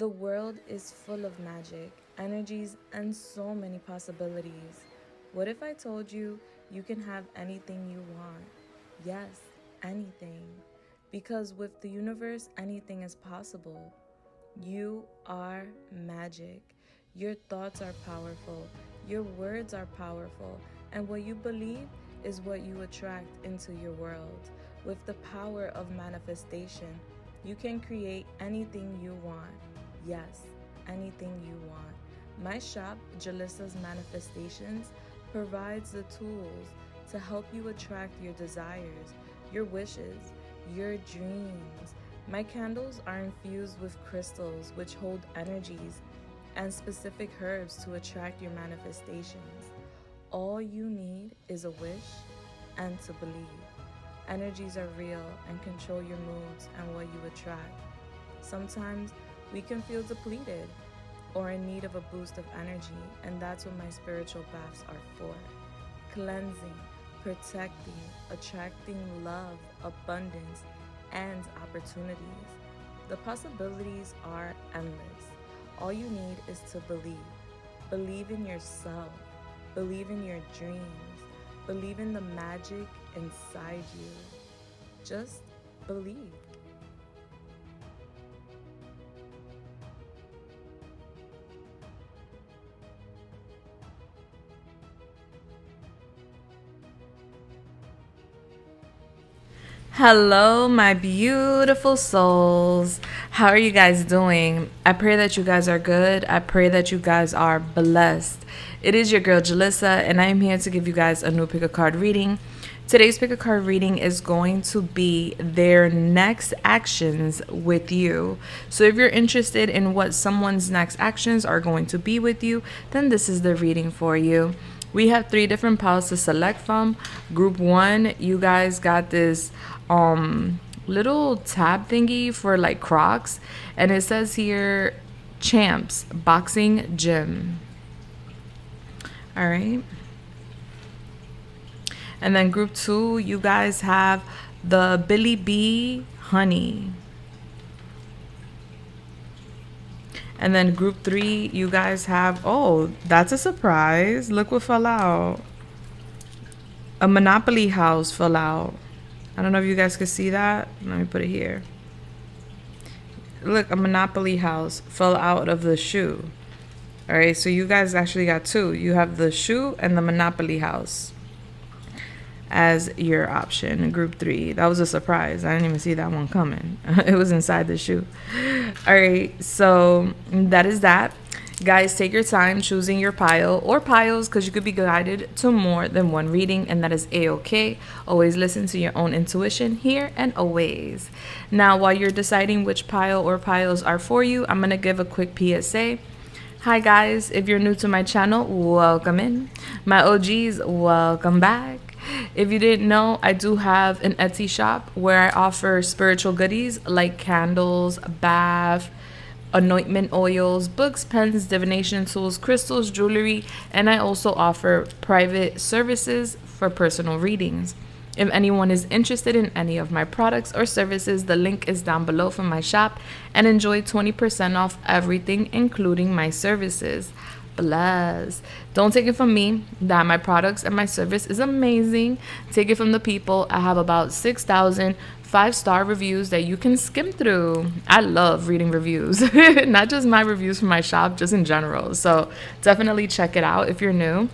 The world is full of magic, energies, and so many possibilities. What if I told you you can have anything you want? Yes, anything. Because with the universe, anything is possible. You are magic. Your thoughts are powerful. Your words are powerful. And what you believe is what you attract into your world. With the power of manifestation, you can create anything you want. Yes, anything you want. My shop, Julissa's Manifestations, provides the tools to help you attract your desires, your wishes, your dreams. My candles are infused with crystals which hold energies and specific herbs to attract your manifestations. All you need is a wish and to believe. Energies are real and control your moods and what you attract. Sometimes we can feel depleted or in need of a boost of energy, and that's what my spiritual baths are for. Cleansing, protecting, attracting love, abundance, and opportunities. The possibilities are endless. All you need is to believe. Believe in yourself. Believe in your dreams. Believe in the magic inside you. Just believe. Hello, my beautiful souls. How are you guys doing? I pray that you guys are good. I pray that you guys are blessed. It is your girl, Julissa, and I am here to give you guys a new pick a card reading. Today's pick a card reading is going to be their next actions with you. So if you're interested in what someone's next actions are going to be with you, then this is the reading for you. We have 3 different piles to select from. Group 1, you guys got this little tab thingy for like Crocs, and it says here Champs Boxing Gym. All right. And then group 2, you guys have the Billy B Honey. And then group 3, you guys have, oh, that's a surprise. Look what fell out. A Monopoly house fell out. I don't know if you guys can see that. Let me put it here. Look, a Monopoly house fell out of the shoe. All right, so you guys actually got 2. You have the shoe and the Monopoly house as your option. Group 3. That was a surprise. I didn't even see that one coming. It was inside the shoe. All right, so that is that. Guys, take your time choosing your pile or piles because you could be guided to more than one reading, and that is a-okay. Always listen to your own intuition here and always. Now, while you're deciding which pile or piles are for you, I'm going to give a quick PSA. Hi guys, if you're new to my channel, welcome in. My OGs, welcome back. If you didn't know, I do have an Etsy shop where I offer spiritual goodies like candles, bath, anointment oils, books, pens, divination tools, crystals, jewelry, and I also offer private services for personal readings. If anyone is interested in any of my products or services, the link is down below for my shop, and enjoy 20% off everything, including my services. Bless. Don't take it from me that my products and my service is amazing. Take it from the people. I have about 6,000 5-star reviews that you can skim through. I love reading reviews, not just my reviews from my shop, just in general. So definitely check it out if you're new.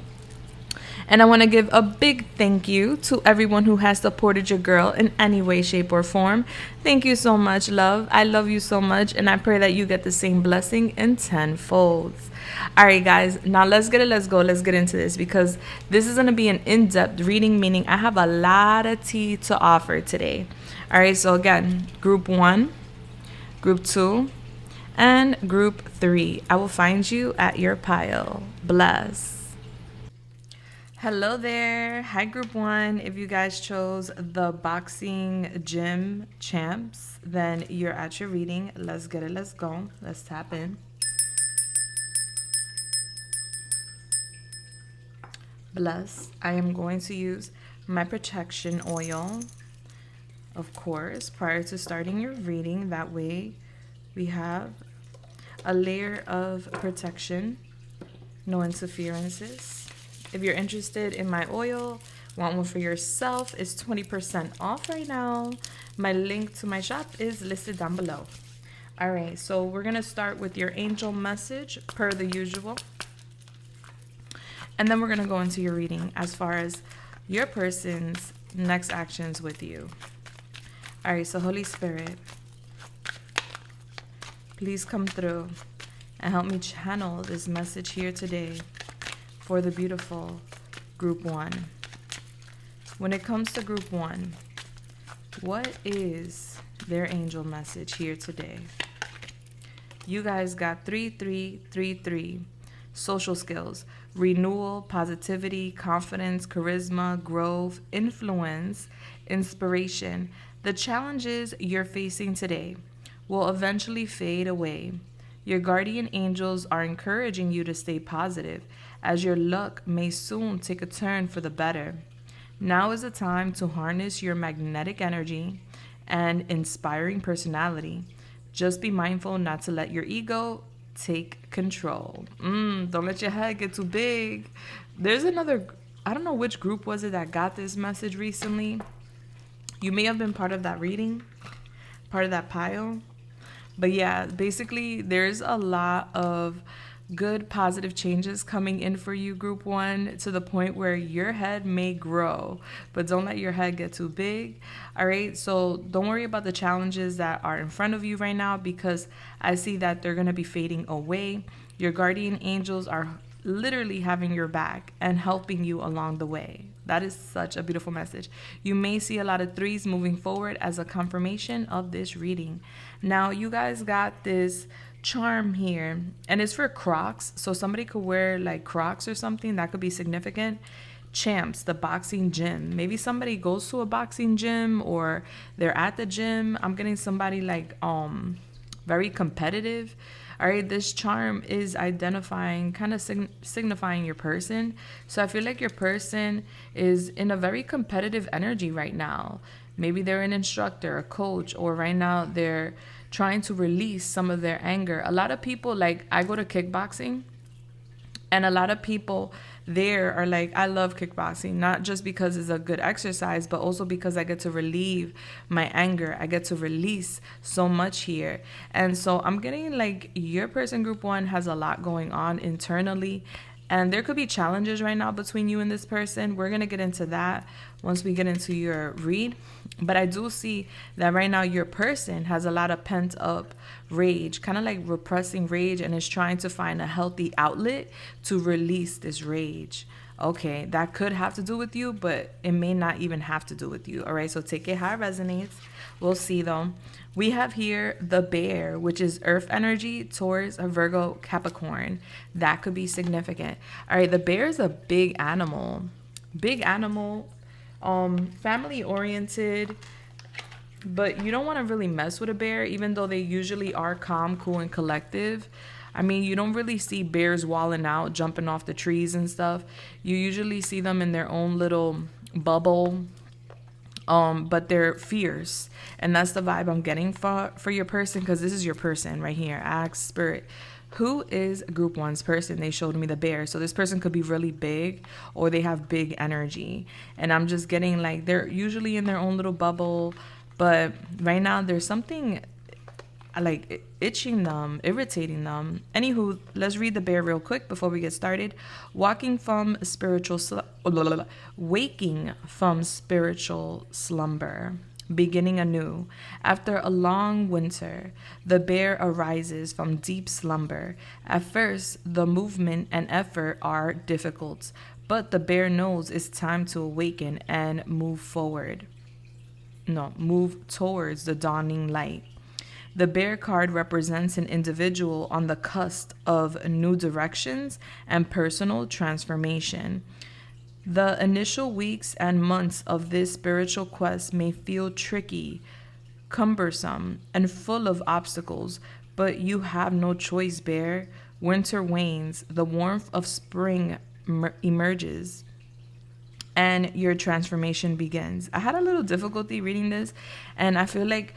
And I want to give a big thank you to everyone who has supported your girl in any way, shape, or form. Thank you so much, love. I love you so much, and I pray that you get the same blessing in tenfold. All right, guys, now let's get into this, because this is going to be an in-depth reading, meaning I have a lot of tea to offer today. All right, so again, group 1, group 2, and group 3. I will find you at your pile. Bless. Hello there. Hi, group 1. If you guys chose the Boxing Gym Champs, then you're at your reading. Let's get it. Let's go. Let's tap in. Bless. I am going to use my protection oil, of course, prior to starting your reading. That way we have a layer of protection, no interferences. If you're interested in my oil, want one for yourself, it's 20% off right now. My link to my shop is listed down below. All right, so we're going to start with your angel message per the usual. And then we're going to go into your reading as far as your person's next actions with you. All right, so Holy Spirit, please come through and help me channel this message here today for the beautiful Group 1. When it comes to Group 1, what is their angel message here today? You guys got 3333. Social skills, renewal, positivity, confidence, charisma, growth, influence, inspiration. The challenges you're facing today will eventually fade away. Your guardian angels are encouraging you to stay positive, as your luck may soon take a turn for the better. Now is the time to harness your magnetic energy and inspiring personality. Just be mindful not to let your ego take control. Don't let your head get too big. There's another, I don't know which group was it that got this message recently. You may have been part of that reading, part of that pile. But yeah, basically there's a lot of good positive changes coming in for you, Group 1, to the point where your head may grow, but don't let your head get too big. All right, so don't worry about the challenges that are in front of you right now, because I see that they're going to be fading away. Your guardian angels are literally having your back and helping you along the way. That is such a beautiful message. You may see a lot of 3s moving forward as a confirmation of this reading. Now, you guys got this charm here, and it's for Crocs, so somebody could wear like Crocs or something. That could be significant. Champs, the boxing gym. Maybe somebody goes to a boxing gym, or they're at the gym. I'm getting somebody like very competitive. All right, this charm is identifying, kind of signifying your person. So I feel like your person is in a very competitive energy right now. Maybe they're an instructor, a coach, or right now they're trying to release some of their anger. A lot of people, like, I go to kickboxing, and a lot of people there are like, I love kickboxing, not just because it's a good exercise, but also because I get to relieve my anger. I get to release so much here. And so I'm getting like your person, Group 1, has a lot going on internally. And there could be challenges right now between you and this person. We're going to get into that once we get into your read. But I do see that right now your person has a lot of pent up rage, kind of like repressing rage, and is trying to find a healthy outlet to release this rage. Okay, that could have to do with you, but it may not even have to do with you. All right, so take it how it resonates. We'll see though. We have here the bear, which is earth energy, Taurus, Virgo, Capricorn. That could be significant. All right, the bear is a big animal. Big animal, family oriented, but you don't want to really mess with a bear, even though they usually are calm, cool, and collective. I mean, you don't really see bears walling out, jumping off the trees and stuff. You usually see them in their own little bubble, but they're fierce. And that's the vibe I'm getting for your person, because this is your person right here. Ask Spirit, who is Group 1's person? They showed me the bear. So this person could be really big, or they have big energy. And I'm just getting like, they're usually in their own little bubble, but right now there's something like itching them, irritating them. Anywho, let's read the bear real quick before we get started. Waking from spiritual slumber, beginning anew. After a long winter, the bear arises from deep slumber. At first, the movement and effort are difficult, but the bear knows it's time to awaken and move towards the dawning light. The bear card represents an individual on the cusp of new directions and personal transformation. The initial weeks and months of this spiritual quest may feel tricky, cumbersome, and full of obstacles, but you have no choice, bear. Winter wanes, the warmth of spring emerges, and your transformation begins. I had a little difficulty reading this, and I feel like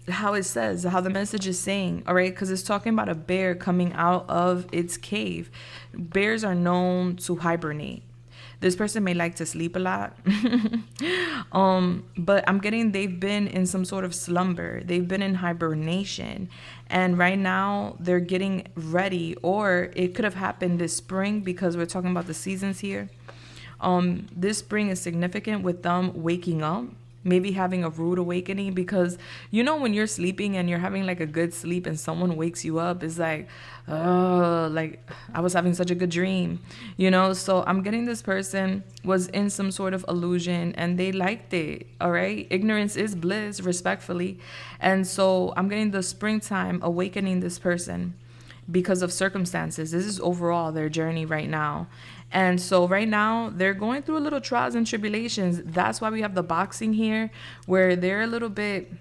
how it says, how the message is saying, all right? Because it's talking about a bear coming out of its cave. Bears are known to hibernate. This person may like to sleep a lot. But I'm getting they've been in some sort of slumber. They've been in hibernation. And right now they're getting ready, or it could have happened this spring because we're talking about the seasons here. This spring is significant with them waking up, maybe having a rude awakening, because you know when you're sleeping and you're having like a good sleep and someone wakes you up, it's like, oh, like I was having such a good dream, you know? So I'm getting this person was in some sort of illusion and they liked it, all right? Ignorance is bliss, respectfully. And so I'm getting the springtime awakening this person because of circumstances. This is overall their journey right now. And so right now they're going through a little trials and tribulations. That's why we have the boxing here, where they're a little bit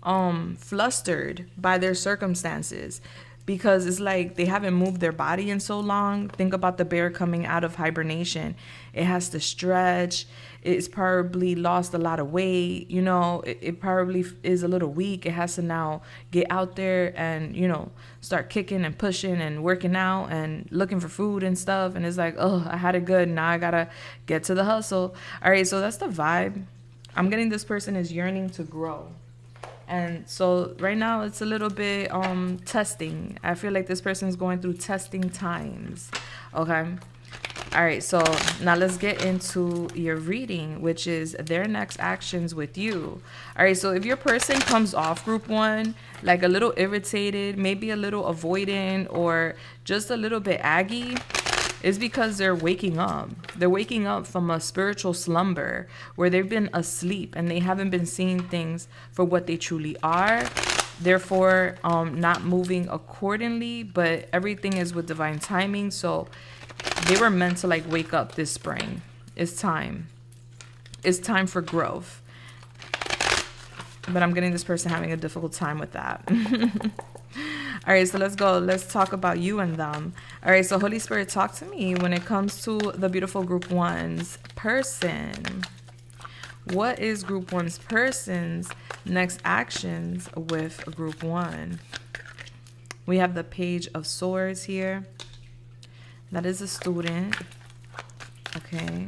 flustered by their circumstances, because it's like they haven't moved their body in so long. Think about the bear coming out of hibernation. It has to stretch. It's probably lost a lot of weight. You know, it probably is a little weak. It has to now get out there and, you know, start kicking and pushing and working out and looking for food and stuff. And it's like, oh, I had it good. Now I got to get to the hustle. All right. So that's the vibe. I'm getting this person is yearning to grow. And so right now it's a little bit testing. I feel like this person is going through testing times. Okay. All right. So now let's get into your reading, which is their next actions with you. All right. So if your person comes off group one, like a little irritated, maybe a little avoidant, or just a little bit aggy, is because they're waking up. They're waking up from a spiritual slumber where they've been asleep and they haven't been seeing things for what they truly are. Therefore, not moving accordingly, but everything is with divine timing. So they were meant to like wake up this spring. It's time. It's time for growth. But I'm getting this person having a difficult time with that. All right, so let's go. Let's talk about you and them. All right, so Holy Spirit, talk to me when it comes to the beautiful group one's person. What is group one's person's next actions with group one? We have the Page of Swords here. That is a student. Okay.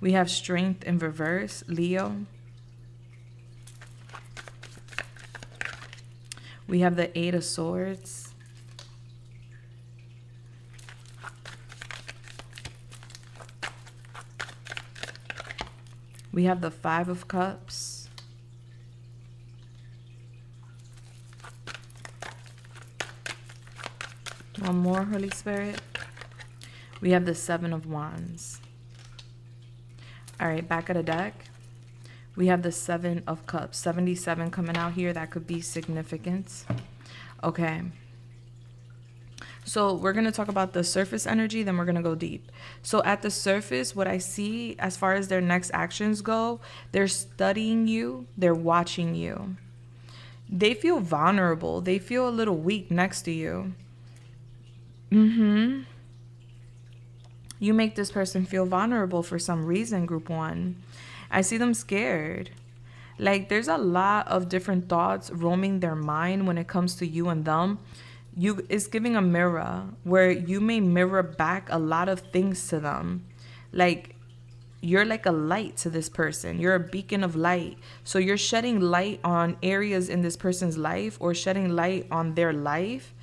We have Strength in reverse, Leo. We have the Eight of Swords. We have the Five of Cups. One more, Holy Spirit. We have the Seven of Wands. All right, back of the deck. We have the Seven of Cups, 77 coming out here. That could be significant. Okay. So we're going to talk about the surface energy, then we're going to go deep. So at the surface, what I see as far as their next actions go, they're studying you. They're watching you. They feel vulnerable. They feel a little weak next to you. You make this person feel vulnerable for some reason, group one. I see them scared. Like there's a lot of different thoughts roaming their mind when it comes to you and them. It's giving a mirror where you may mirror back a lot of things to them. Like you're like a light to this person. You're a beacon of light. So you're shedding light on areas in this person's life, or shedding light on their life,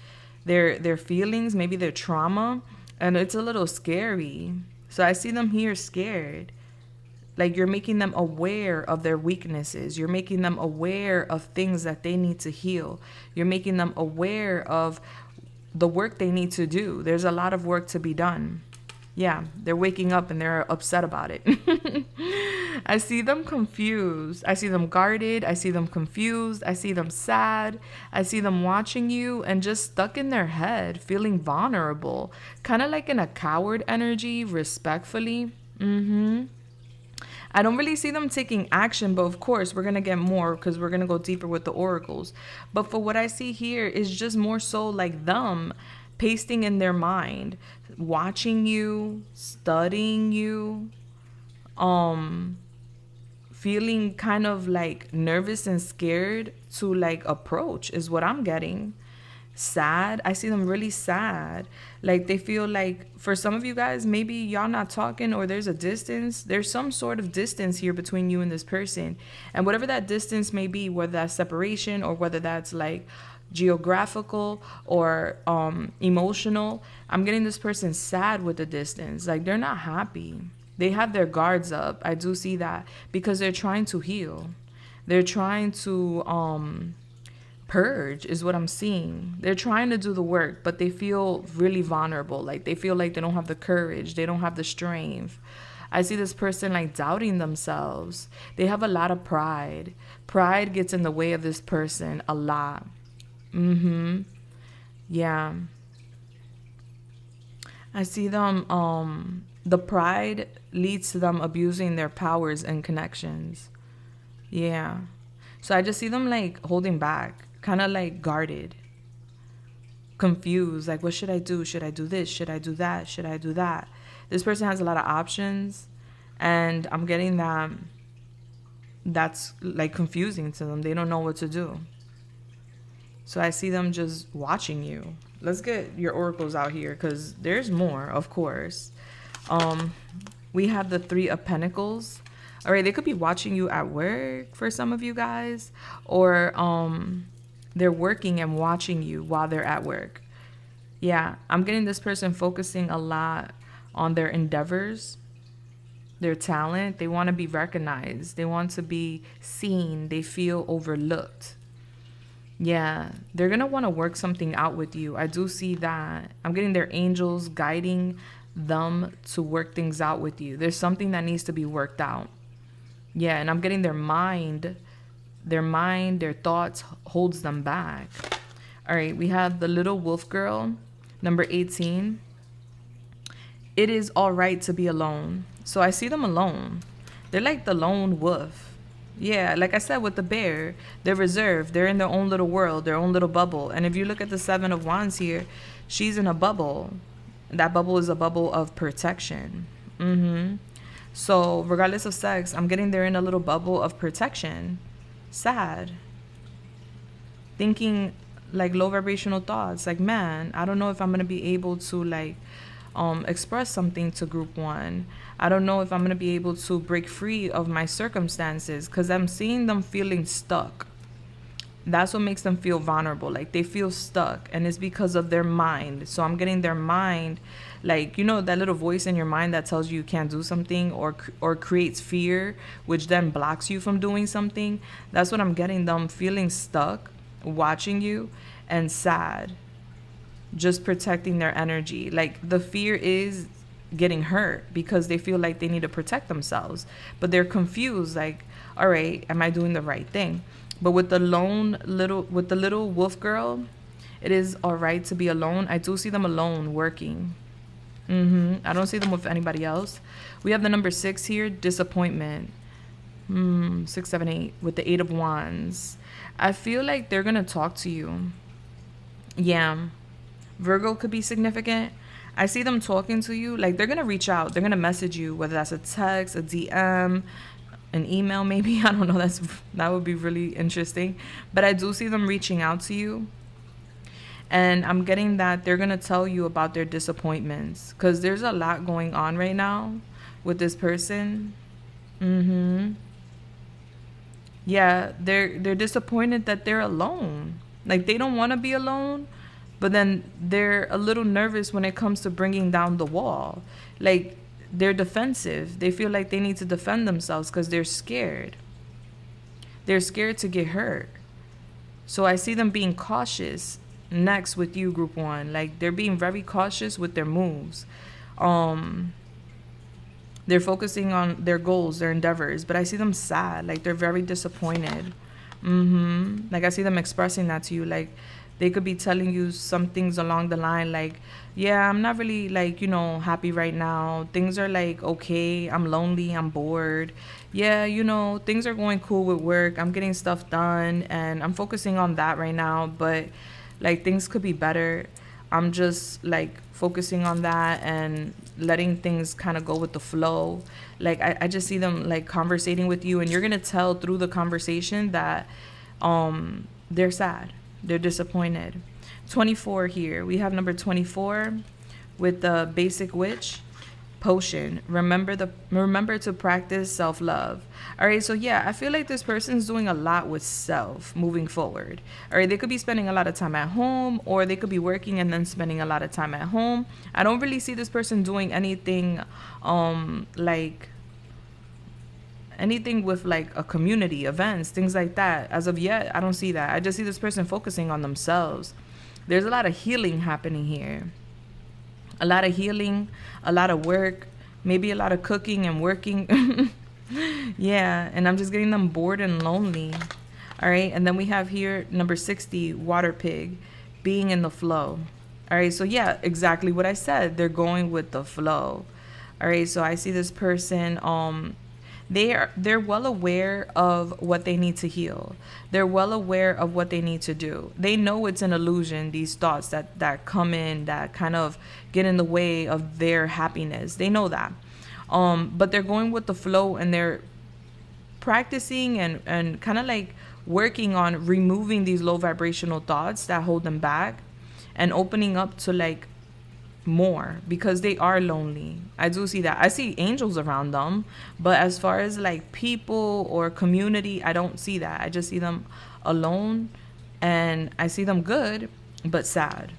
their feelings, maybe their trauma. And it's a little scary. So I see them here scared. Like you're making them aware of their weaknesses. You're making them aware of things that they need to heal. You're making them aware of the work they need to do. There's a lot of work to be done. Yeah, they're waking up and they're upset about it. I see them confused. I see them guarded. I see them confused. I see them sad. I see them watching you and just stuck in their head, feeling vulnerable. Kind of like in a coward energy, respectfully. I don't really see them taking action, but of course we're going to get more because we're going to go deeper with the oracles. But for what I see here is just more so like them pasting in their mind, watching you, studying you, feeling kind of like nervous and scared to like approach is what I'm getting. Sad. I see them really sad. Like they feel like, for some of you guys, maybe y'all not talking, or there's a distance. There's some sort of distance here between you and this person. And whatever that distance may be, whether that's separation or whether that's like geographical or emotional, I'm getting this person sad with the distance. Like they're not happy. They have their guards up. I do see that, because they're trying to heal. They're trying to purge is what I'm seeing. They're trying to do the work, but they feel really vulnerable. Like they feel like they don't have the courage. They don't have the strength. I see this person like doubting themselves. They have a lot of pride. Pride gets in the way of this person a lot. Yeah. I see them, the pride leads to them abusing their powers and connections. Yeah. So I just see them like holding back, kind of like guarded, confused. Like, what should I do? Should I do this? Should I do that? Should I do that? This person has a lot of options, and I'm getting that that's like confusing to them. They don't know what to do. So I see them just watching you. Let's get your oracles out here, because there's more, of course. We have the Three of Pentacles. All right, they could be watching you at work for some of you guys, or they're working and watching you while they're at work. Yeah, I'm getting this person focusing a lot on their endeavors, their talent. They want to be recognized. They want to be seen. They feel overlooked. Yeah, they're going to want to work something out with you. I do see that. I'm getting their angels guiding them to work things out with you. There's something that needs to be worked out. Yeah, and I'm getting their mind, their thoughts holds them back. All right, we have the little wolf girl, number 18. It is all right to be alone. So I see them alone. They're like the lone wolf. Yeah, like I said with the bear, they're reserved. They're in their own little world, their own little bubble. And if you look at the Seven of Wands here, she's in a bubble. That bubble is a bubble of protection. So regardless of sex, I'm getting they're in a little bubble of protection. Sad. Thinking like low vibrational thoughts. Like, man, I don't know if I'm going to be able to like express something to group one. I don't know if I'm going to be able to break free of my circumstances, because I'm seeing them feeling stuck. That's what makes them feel vulnerable. Like they feel stuck, and it's because of their mind. So I'm getting their mind, like, you know, that little voice in your mind that tells you can't do something, or creates fear, which then blocks you from doing something. That's what I'm getting them feeling stuck, watching you, and sad. Just protecting their energy. Like the fear is getting hurt because they feel like they need to protect themselves, but they're confused. Like, all right, am I doing the right thing? But with the little wolf girl, it is all right to be alone. I do see them alone working. I don't see them with anybody else. We have the number 6 here, disappointment. 6, 7, 8 with the 8 of Wands. I feel like they're gonna talk to you. Yeah. Virgo could be significant. I see them talking to you. Like they're going to reach out. They're going to message you, whether that's a text, a DM, an email maybe. I don't know. That would be really interesting. But I do see them reaching out to you. And I'm getting that they're going to tell you about their disappointments, because there's a lot going on right now with this person. Yeah, they're disappointed that they're alone. Like they don't want to be alone. But then they're a little nervous when it comes to bringing down the wall. Like they're defensive. They feel like they need to defend themselves because they're scared. They're scared to get hurt. So I see them being cautious next with you, group one. Like they're being very cautious with their moves. They're focusing on their goals, their endeavors. But I see them sad. Like they're very disappointed. Like I see them expressing that to you. Like they could be telling you some things along the line like, yeah, I'm not really like, you know, happy right now. Things are like, okay, I'm lonely, I'm bored. Yeah, you know, things are going cool with work. I'm getting stuff done and I'm focusing on that right now. But like things could be better. I'm just like focusing on that and letting things kind of go with the flow. Like I just see them like conversating with you, and you're gonna tell through the conversation that they're sad, they're disappointed. 24 here, we have number 24 with the basic witch potion. Remember to practice self-love. All right, so yeah, I feel like this person's doing a lot with self moving forward. All right, they could be spending a lot of time at home, or they could be working and then spending a lot of time at home. I don't really see this person doing anything like anything with like a community, events, things like that. As of yet, I don't see that. I just see this person focusing on themselves. There's a lot of healing happening here. A lot of healing, a lot of work, maybe a lot of cooking and working. Yeah, and I'm just getting them bored and lonely. All right, and then we have here number 60, water pig, being in the flow. All right, so yeah, exactly what I said. They're going with the flow. All right, so I see this person, they're well aware of what they need to heal. They're well aware of what they need to do. They know it's an illusion, these thoughts that come in that kind of get in the way of their happiness. They know that. But they're going with the flow, and they're practicing and kind of like working on removing these low vibrational thoughts that hold them back, and opening up to like more, because they are lonely. I do see that. I see angels around them, but as far as like people or community, I don't see that. I just see them alone, and I see them good but sad.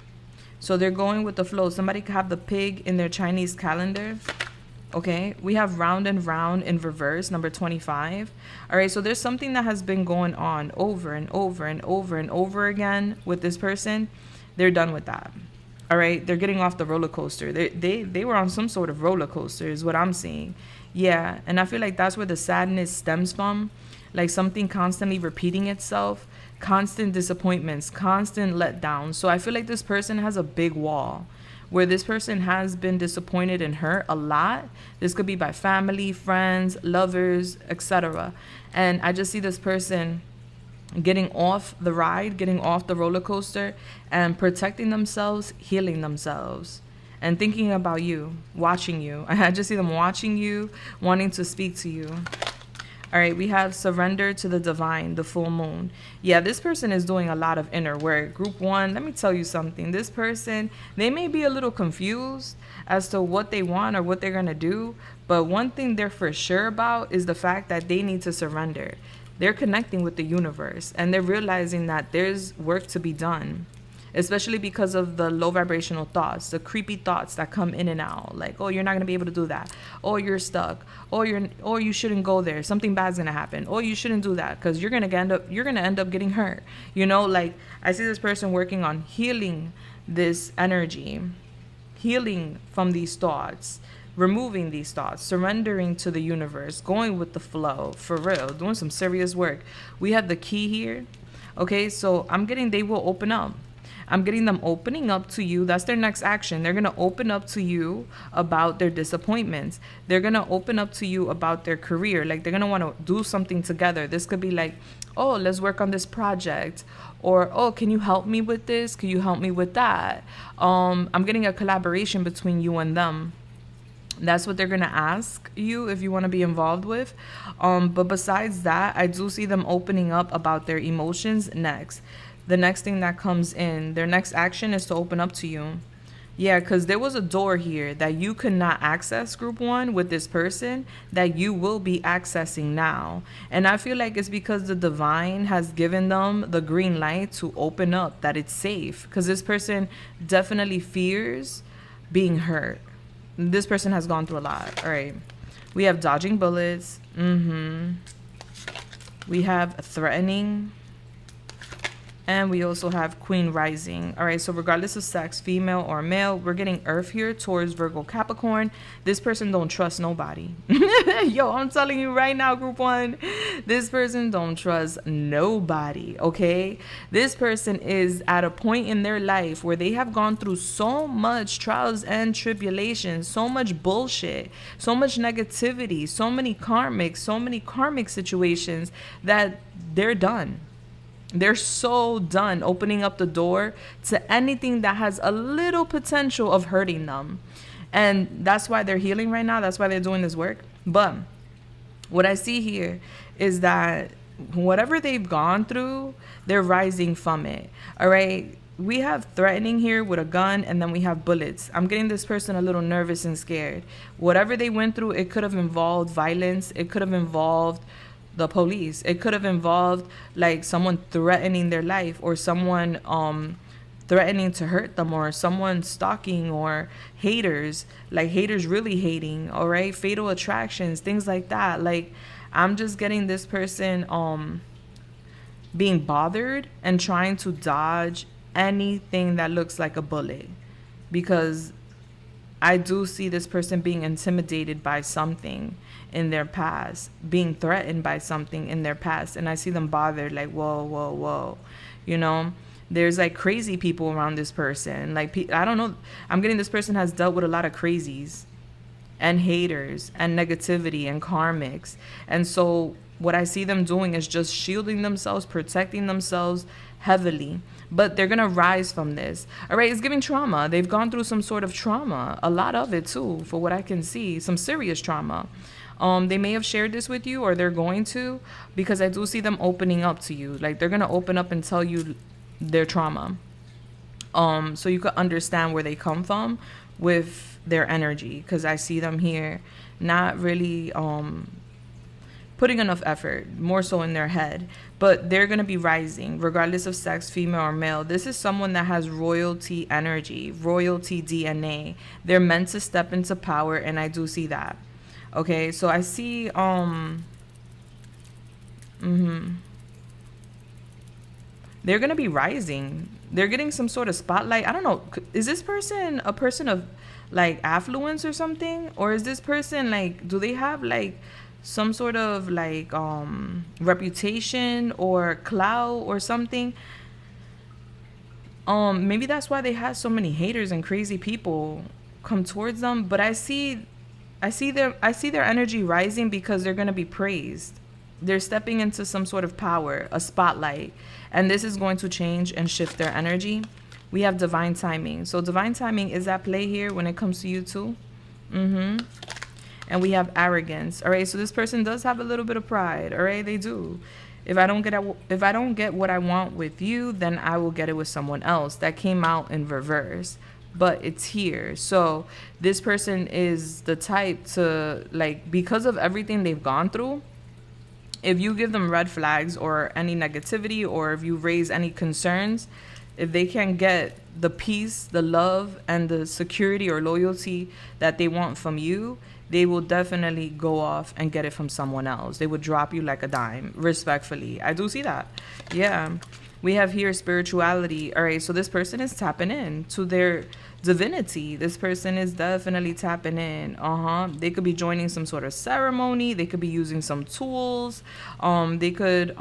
So they're going with the flow. Somebody could have the pig in their Chinese calendar. Okay, we have round and round in reverse, number 25. All right, so there's something that has been going on over and over and over and over again with this person. They're done with that. All right, they're getting off the roller coaster. They were on some sort of roller coaster is what I'm seeing. Yeah, and I feel like that's where the sadness stems from, like something constantly repeating itself, constant disappointments, constant letdowns. So I feel like this person has a big wall where this person has been disappointed and hurt a lot. This could be by family, friends, lovers, etc. And I just see this person getting off the ride, getting off the roller coaster, and protecting themselves, healing themselves, and thinking about you, watching you. I just see them watching you, wanting to speak to you. All right, we have surrender to the divine, the full moon. Yeah, this person is doing a lot of inner work. Group 1, let me tell you something. This person, they may be a little confused as to what they want or what they're going to do. But one thing they're for sure about is the fact that they need to surrender. They're connecting with the universe, and they're realizing that there's work to be done, especially because of the low vibrational thoughts, the creepy thoughts that come in and out. Like, oh, you're not going to be able to do that. Oh, you're stuck. Or you shouldn't go there. Something bad's going to happen. Oh, you shouldn't do that because you're going to end up getting hurt. You know, like I see this person working on healing this energy, healing from these thoughts, removing these thoughts, surrendering to the universe, going with the flow, for real, doing some serious work. We have the key here. Okay, so I'm getting they will open up. I'm getting them opening up to you. That's their next action. They're going to open up to you about their disappointments. They're going to open up to you about their career. Like they're going to want to do something together. This could be like, oh, let's work on this project. Or, oh, can you help me with this? Can you help me with that? I'm getting a collaboration between you and them. That's what they're going to ask you if you want to be involved with. But besides that, I do see them opening up about their emotions next. The next thing that comes in, their next action is to open up to you. Yeah, because there was a door here that you could not access, group 1, with this person that you will be accessing now. And I feel like it's because the divine has given them the green light to open up, that it's safe. Because this person definitely fears being hurt. This person has gone through a lot. All right. We have dodging bullets. We have threatening. And we also have Queen rising. All right, so regardless of sex, female or male, we're getting Earth here, Taurus, Virgo, Capricorn. This person don't trust nobody. Yo, I'm telling you right now, group 1, this person don't trust nobody, okay? This person is at a point in their life where they have gone through so much trials and tribulations, so much bullshit, so much negativity, so many karmic situations that they're done. They're so done opening up the door to anything that has a little potential of hurting them. And that's why they're healing right now. That's why they're doing this work. But what I see here is that whatever they've gone through, they're rising from it. All right. We have threatening here with a gun, and then we have bullets. I'm getting this person a little nervous and scared. Whatever they went through, it could have involved violence. It could have involved the police. It could have involved like someone threatening their life, or someone threatening to hurt them, or someone stalking, or haters, like haters really hating. All right, fatal attractions, things like that. Like, I'm just getting this person being bothered and trying to dodge anything that looks like a bullet, because I do see this person being intimidated by something in their past, being threatened by something in their past, and I see them bothered, like, whoa, whoa, whoa, you know. There's like crazy people around this person. Like, I don't know, I'm getting this person has dealt with a lot of crazies and haters and negativity and karmics, and so what I see them doing is just shielding themselves, protecting themselves heavily. But they're going to rise from this. All right, it's giving trauma. They've gone through some sort of trauma. A lot of it, too, for what I can see. Some serious trauma. They may have shared this with you, or they're going to, because I do see them opening up to you. Like, they're going to open up and tell you their trauma. So you could understand where they come from with their energy. Because I see them here not really putting enough effort, more so in their head, but they're going to be rising regardless of sex, female or male. This is someone that has royalty energy, royalty DNA. They're meant to step into power, and I do see that. Okay, so I see they're going to be rising. They're getting some sort of spotlight. I don't know, is this person a person of like affluence or something, or is this person like, do they have like some sort of like reputation or clout or something? Maybe that's why they have so many haters and crazy people come towards them. But I see their energy rising because they're going to be praised. They're stepping into some sort of power, a spotlight, and this is going to change and shift their energy. We have divine timing. So divine timing is at play here when it comes to you too. And we have arrogance. All right, so this person does have a little bit of pride. All right, they do. If I don't get what I want with you, then I will get it with someone else. That came out in reverse, but it's here. So this person is the type to, like, because of everything they've gone through, if you give them red flags or any negativity, or if you raise any concerns, if they can't get the peace, the love, and the security or loyalty that they want from you, they will definitely go off and get it from someone else. They would drop you like a dime, respectfully. I do see that. Yeah. We have here spirituality. All right, so this person is tapping in to their divinity. This person is definitely tapping in. They could be joining some sort of ceremony. They could be using some tools. They could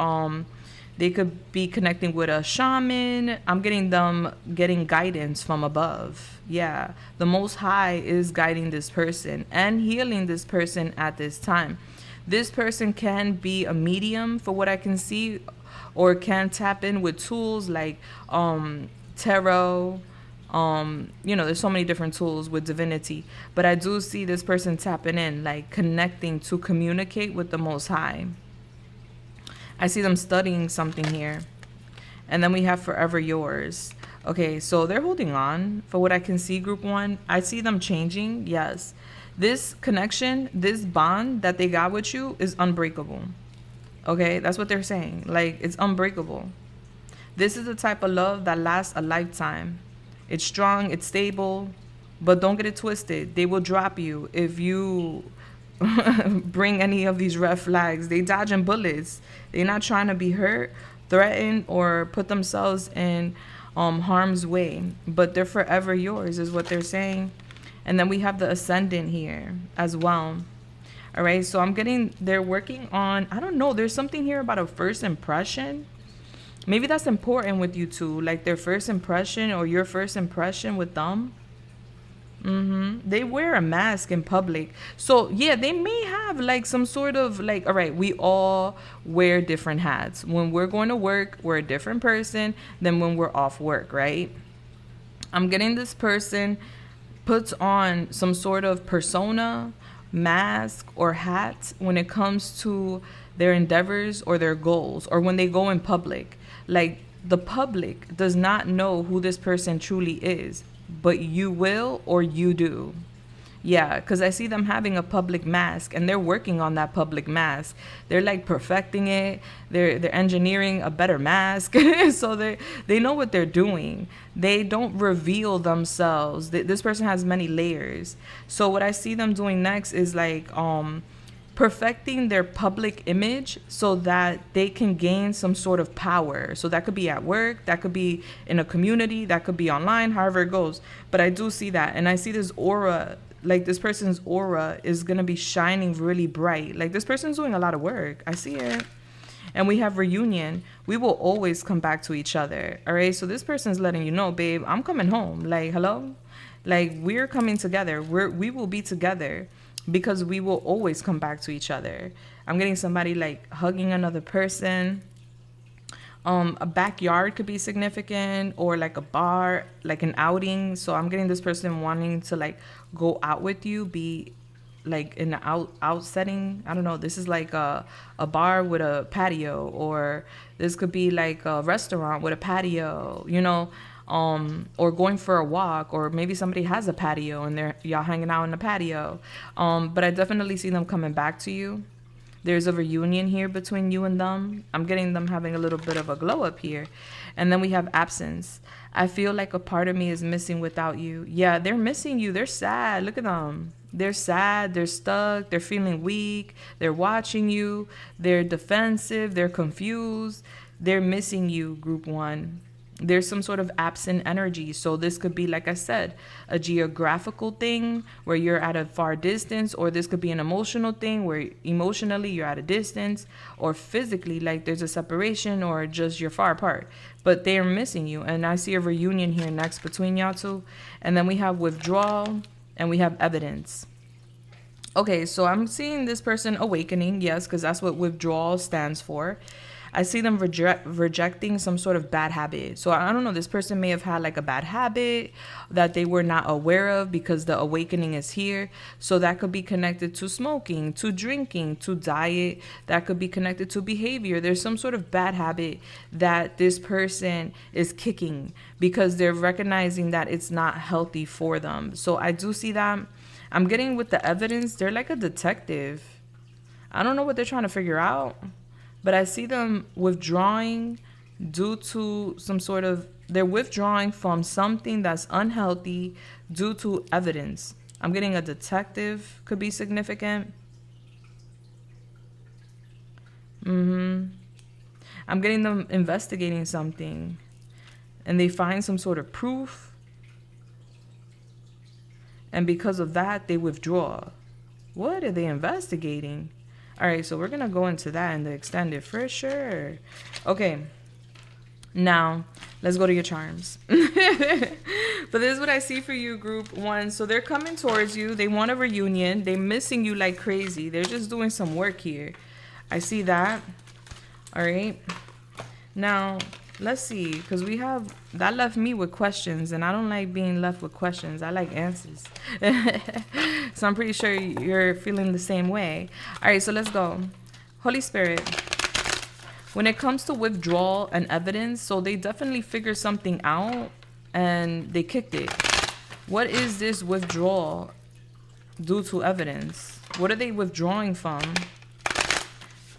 be connecting with a shaman. I'm getting them getting guidance from above. Yeah, the Most High is guiding this person and healing this person at this time. This person can be a medium, for what I can see, or can tap in with tools like tarot. There's so many different tools with divinity, but I do see this person tapping in, like connecting to communicate with the Most High. I see them studying something here. And then we have Forever Yours. Okay, so they're holding on. For what I can see, group one, I see them changing. Yes. This connection, this bond that they got with you is unbreakable. Okay, that's what they're saying. Like, it's unbreakable. This is the type of love that lasts a lifetime. It's strong, it's stable, but don't get it twisted. They will drop you if you bring any of these red flags. They dodging bullets. They're not trying to be hurt, threatened, or put themselves in harm's way, but they're forever yours is what they're saying. And then we have the ascendant here as well. All right, so I'm getting, they're working on, I don't know, there's something here about a first impression. Maybe that's important with you two, like their first impression or your first impression with them. They wear a mask in public. So, yeah, they may have like some sort of like, all right, we all wear different hats. When we're going to work, we're a different person than when we're off work, right? I'm getting this person puts on some sort of persona, mask, or hat when it comes to their endeavors or their goals, or when they go in public. Like, the public does not know who this person truly is, but you will, or you do. Yeah, because I see them having a public mask and they're working on that public mask. They're like perfecting it. They're engineering a better mask. So they know what they're doing. They don't reveal themselves. This person has many layers. So what I see them doing next is like perfecting their public image so that they can gain some sort of power. So that could be at work, that could be in a community, that could be online, however it goes. But I do see that. And I see this aura, like this person's aura is going to be shining really bright. Like this person's doing a lot of work. I see it. And we have reunion. We will always come back to each other. All right. So this person's letting you know, babe, I'm coming home. Like, hello? Like, we're coming together. We will be together because we will always come back to each other. I'm getting somebody like hugging another person. A backyard could be significant, or like a bar, like an outing. So I'm getting this person wanting to like go out with you, be like in an out setting. I don't know. This is like a bar with a patio, or this could be like a restaurant with a patio, you know, or going for a walk, or maybe somebody has a patio and y'all hanging out in the patio. But I definitely see them coming back to you. There's a reunion here between you and them. I'm getting them having a little bit of a glow up here. And then we have absence. I feel like a part of me is missing without you. Yeah, they're missing you. They're sad. Look at them. They're sad. They're stuck. They're feeling weak. They're watching you. They're defensive. They're confused. They're missing you, group one. There's some sort of absent energy. So this could be, like I said, a geographical thing where you're at a far distance, or this could be an emotional thing where emotionally you're at a distance, or physically like there's a separation, or just you're far apart, but they're missing you. And I see a reunion here next between y'all two. And then we have withdrawal and we have evidence. Okay, so I'm seeing this person awakening, yes, because that's what withdrawal stands for. I see them rejecting some sort of bad habit. So I don't know, this person may have had like a bad habit that they were not aware of because the awakening is here. So that could be connected to smoking, to drinking, to diet. That could be connected to behavior. There's some sort of bad habit that this person is kicking because they're recognizing that it's not healthy for them. So I do see that. I'm getting with the evidence, they're like a detective. I don't know what they're trying to figure out. But I see them withdrawing due to some sort of, they're withdrawing from something that's unhealthy due to evidence. I'm getting a detective could be significant. I'm getting them investigating something and they find some sort of proof. And because of that, they withdraw. What are they investigating? All right, so we're going to go into that in the extended for sure. Okay, now let's go to your charms. But this is what I see for you, group one. So they're coming towards you. They want a reunion. They're missing you like crazy. They're just doing some work here. I see that. All right. Now, let's see, because we have, that left me with questions, and I don't like being left with questions. I like answers. So I'm pretty sure you're feeling the same way. All right, so let's go. Holy Spirit, when it comes to withdrawal and evidence, so they definitely figured something out and they kicked it. What is this withdrawal due to evidence? What are they withdrawing from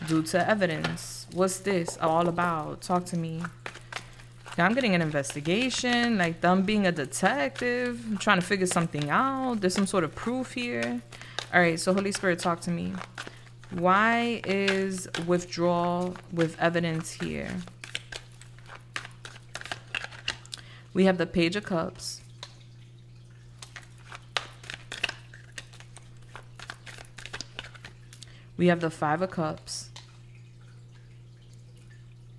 due to evidence? What's this all about? Talk to me. I'm getting an investigation, like them being a detective. I'm trying to figure something out. There's some sort of proof here. All right, so Holy Spirit, talk to me. Why is withdrawal with evidence here? We have the Page of Cups. We have the Five of Cups.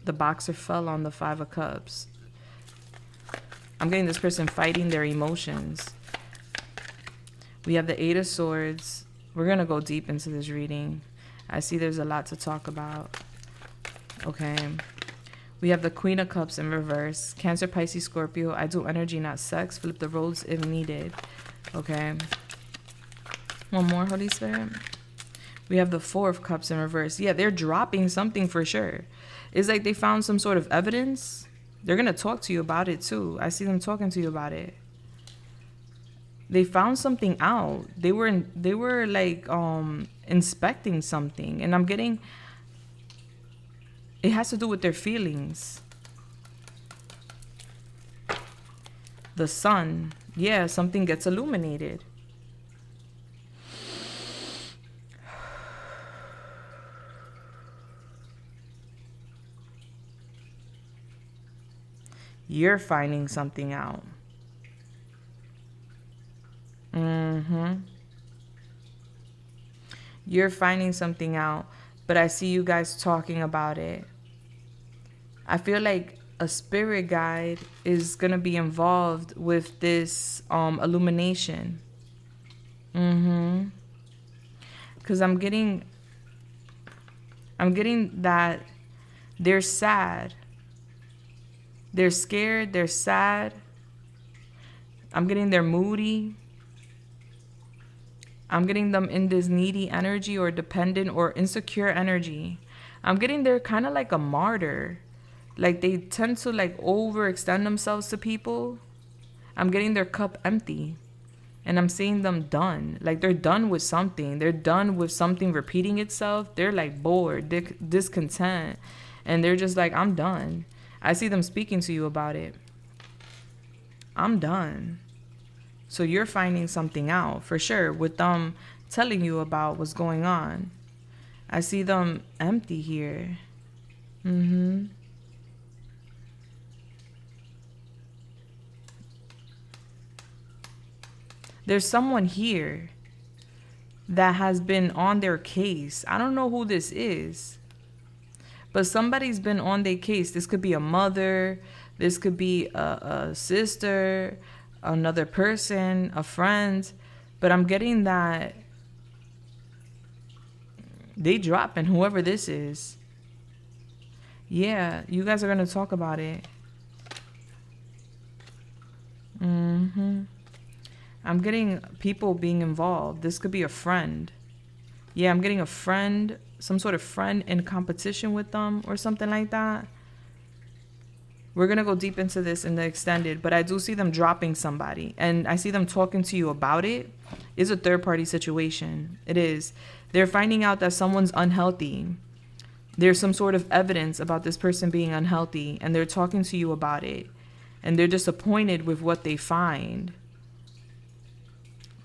The Boxer fell on the Five of Cups. I'm getting this person fighting their emotions. We have the Eight of Swords. We're going to go deep into this reading. I see there's a lot to talk about. Okay. We have the Queen of Cups in reverse. Cancer, Pisces, Scorpio. I do energy, not sex. Flip the roles if needed. Okay. One more, Holy Spirit. We have the Four of Cups in reverse. Yeah, they're dropping something for sure. It's like they found some sort of evidence. They're going to talk to you about it too. I see them talking to you about it. They found something out. They were like inspecting something, and I'm getting, it has to do with their feelings. The sun. Yeah, something gets illuminated. You're finding something out. You're finding something out, but I see you guys talking about it. I feel like a spirit guide is going to be involved with this illumination. Because I'm getting that they're sad. They're scared, they're sad. I'm getting they're moody. I'm getting them in this needy energy or dependent or insecure energy. I'm getting they're kind of like a martyr. Like they tend to like overextend themselves to people. I'm getting their cup empty. And I'm seeing them done. Like they're done with something. They're done with something repeating itself. They're like bored, discontent. And they're just like, I'm done. I see them speaking to you about it. I'm done. So you're finding something out for sure with them telling you about what's going on. I see them empty here. There's someone here that has been on their case. I don't know who this is, but somebody's been on their case. This could be a mother. This could be a sister, another person, a friend. But I'm getting that they dropping whoever this is. Yeah, you guys are going to talk about it. I'm getting people being involved. This could be a friend. Yeah, I'm getting a friend, some sort of friend in competition with them or something like that. We're going to go deep into this in the extended, but I do see them dropping somebody, and I see them talking to you about it. It's a third-party situation. It is. They're finding out that someone's unhealthy. There's some sort of evidence about this person being unhealthy, and they're talking to you about it, and they're disappointed with what they find.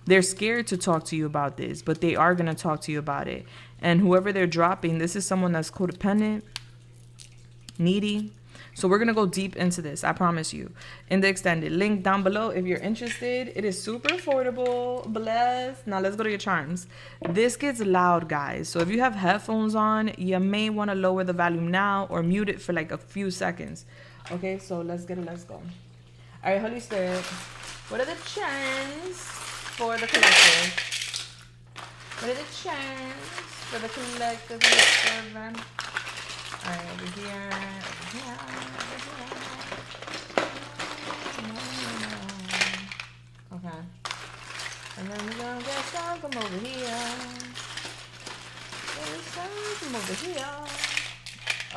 They're scared to talk to you about this, but they are going to talk to you about it. And whoever they're dropping, this is someone that's codependent, needy. So we're going to go deep into this, I promise you. In the extended, link down below if you're interested. It is super affordable. Bless. Now let's go to your charms. This gets loud, guys. So if you have headphones on, you may want to lower the volume now or mute it for like a few seconds. Okay, so let's get it. Let's go. All right, Holy Spirit. What are the charms for the collective? What are the charms for the collective? All right, over here, over here, over here. Okay. And then we're gonna get some from over here. Get some from over here.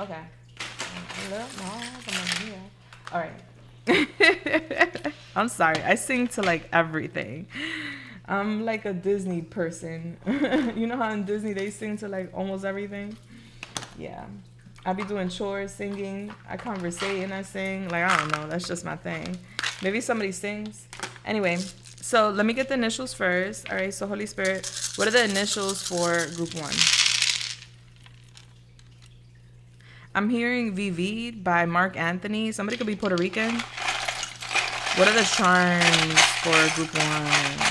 Okay. A little more from over here. All right. I'm sorry. I sing to like everything. I'm like a Disney person. You know how in Disney they sing to like almost everything? Yeah. I be doing chores, singing. I conversate and I sing. Like, I don't know. That's just my thing. Maybe somebody sings. Anyway, so let me get the initials first. All right, so Holy Spirit, what are the initials for group 1? I'm hearing VV by Mark Anthony. Somebody could be Puerto Rican. What are the charms for group 1?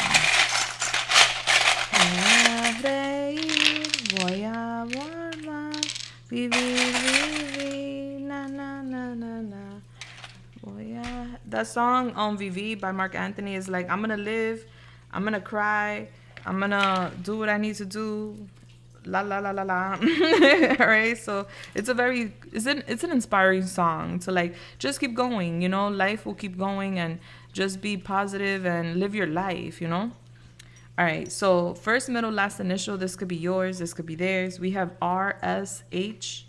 That song on VV by Mark Anthony is like, I'm gonna live I'm gonna cry. I'm gonna do what I need to do. La la la la la. All right. So it's an inspiring song to like just keep going. You know, life will keep going, and just be positive and live your life. You know. All right. So first, middle, last initial. This could be yours. This could be theirs. We have RSHMAC.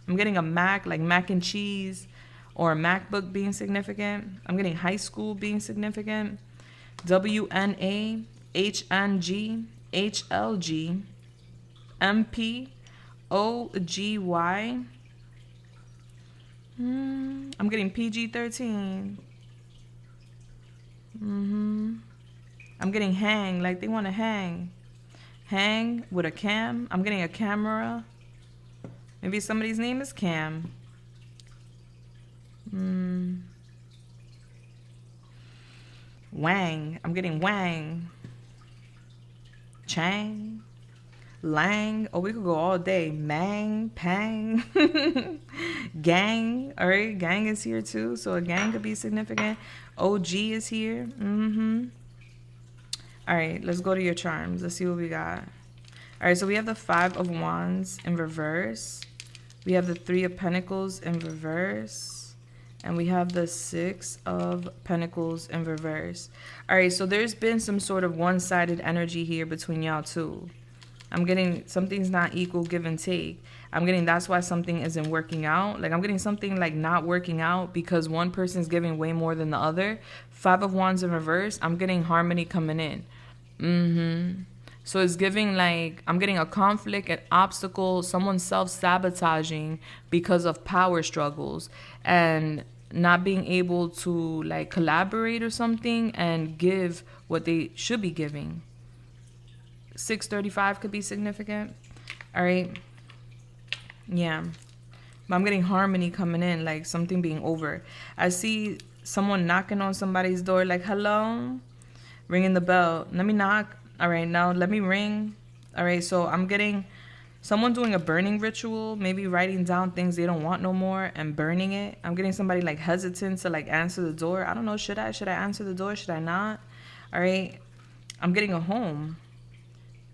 I'm getting a Mac, like mac and cheese, or a MacBook being significant. I'm getting high school being significant. WNAHNG. HLG, MP, OGY. I'm getting PG-13. I'm getting hang, like they want to hang. Hang with a cam. I'm getting a camera. Maybe somebody's name is Cam. Wang. I'm getting Wang. Chang, Lang. Oh, we could go all day. Mang, Pang, Gang. All right, gang is here too. So a gang could be significant. OG is here. All right, let's go to your charms. Let's see what we got. All right, so we have the 5 of Wands in reverse. We have the 3 of Pentacles in reverse. And we have the 6 of Pentacles in reverse. All right, so there's been some sort of one-sided energy here between y'all two. I'm getting something's not equal give and take. I'm getting that's why something isn't working out. Like I'm getting something like not working out because one person's giving way more than the other. 5 of Wands in reverse. I'm getting harmony coming in. So it's giving like I'm getting a conflict, an obstacle, someone self-sabotaging because of power struggles and not being able to like collaborate or something and give what they should be giving. 635 could be significant. All right. Yeah. But I'm getting harmony coming in, like something being over. I see someone knocking on somebody's door like, hello, ringing the bell. Let me knock. All right, now let me ring. All right, so I'm getting someone doing a burning ritual, maybe writing down things they don't want no more and burning it. I'm getting somebody like hesitant to like answer the door. I don't know, should I answer the door? Should I not? All right, I'm getting a home.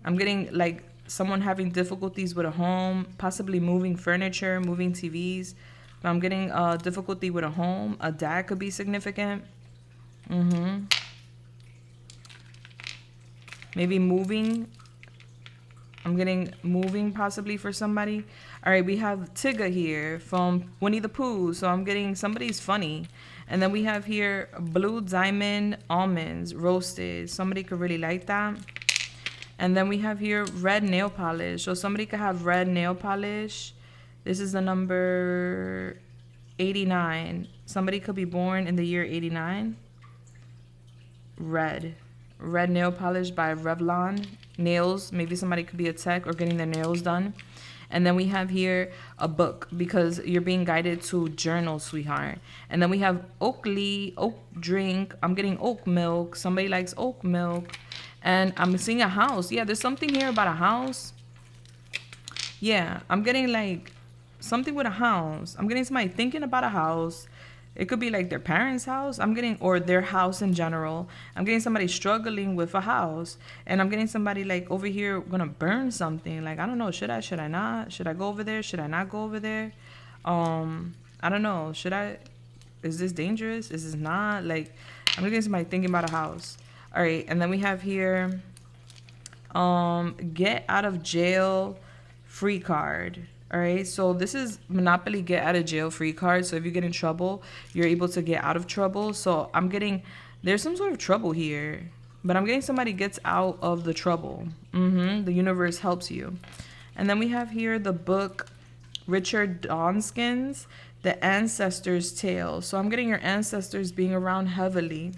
I'm getting like someone having difficulties with a home, possibly moving furniture, moving TVs. But I'm getting difficulty with a home. A dad could be significant. Maybe moving. I'm getting moving possibly for somebody. All right, we have Tigger here from Winnie the Pooh. So I'm getting somebody's funny. And then we have here blue diamond almonds roasted. Somebody could really like that. And then we have here red nail polish. So somebody could have red nail polish. This is the number 89. Somebody could be born in the year 89. Red nail polish by Revlon. Nails, maybe somebody could be a tech or getting their nails done. And then we have here a book because you're being guided to journal, sweetheart. And then we have oak drink. I'm getting oak milk. Somebody likes oak milk. And I'm seeing a house. Yeah, there's something here about a house. Yeah, I'm getting like something with a house. I'm getting somebody thinking about a house. It could be like their parents' house. I'm getting, or their house in general. I'm getting somebody struggling with a house. And I'm getting somebody like over here gonna burn something. Like, I don't know, should I not? Should I go over there? Should I not go over there? I don't know. Should I? Is this dangerous? Is this not? Like, I'm getting somebody thinking about a house. All right, and then we have here, get out of jail free card. All right, so this is Monopoly get out of jail free card. So if you get in trouble, you're able to get out of trouble. So I'm getting, there's some sort of trouble here, but I'm getting somebody gets out of the trouble. The universe helps you. And then we have here the book Richard Dawkins, The Ancestor's Tale. So I'm getting your ancestors being around heavily.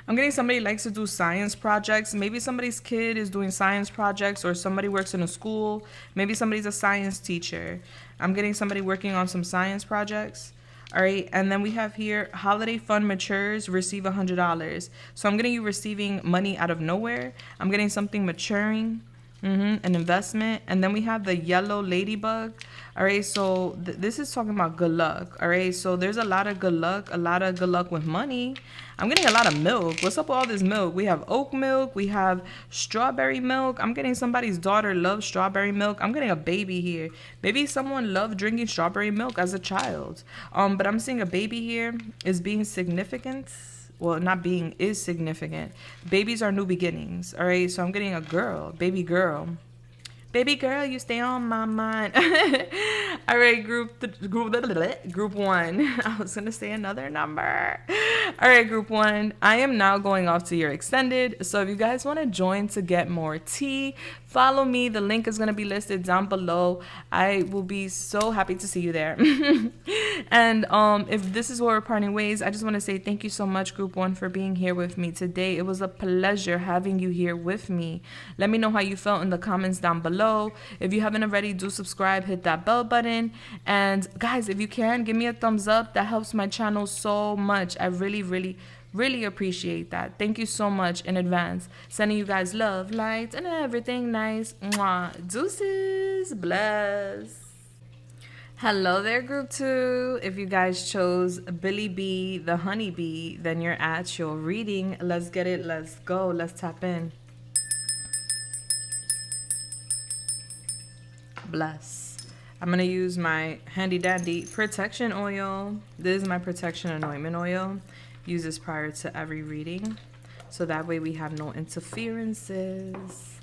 I'm getting somebody likes to do science projects. Maybe somebody's kid is doing science projects, or somebody works in a school. Maybe somebody's a science teacher. I'm getting somebody working on some science projects. All right. And then we have here holiday fund matures, receive $100. So I'm getting you receiving money out of nowhere. I'm getting something maturing. An investment. And then we have the yellow ladybug. All right, so this is talking about good luck. All right, so there's a lot of good luck, with money. I'm getting a lot of milk. What's up with all this milk? We have oat milk, we have strawberry milk. I'm getting somebody's daughter loves strawberry milk. I'm getting a baby here. Maybe someone loved drinking strawberry milk as a child. But I'm seeing a baby here is being significant. Well, not being, is significant. Babies are new beginnings. All right, so I'm getting a girl, baby girl. Baby girl, you stay on my mind. All right, group one. I was going to say another number. All right, group one. I am now going off to your extended. So if you guys want to join to get more tea, follow me. The link is going to be listed down below. I will be so happy to see you there. And if this is where we're parting ways, I just want to say thank you so much, group one, for being here with me today. It was a pleasure having you here with me. Let me know how you felt in the comments down below. If you haven't already, do subscribe, hit that bell button. And guys, if you can, give me a thumbs up. That helps my channel so much. I really appreciate that. Thank you so much in advance. Sending you guys love, light, and everything nice. Mwah. Deuces. Bless. Hello there, group two. If you guys chose Billy B, the honeybee, then you're at your reading. Let's get it. Let's go. Let's tap in. Bless. I'm going to use my handy dandy protection oil. This is my protection anointment oil. Use this prior to every reading, so that way we have no interferences.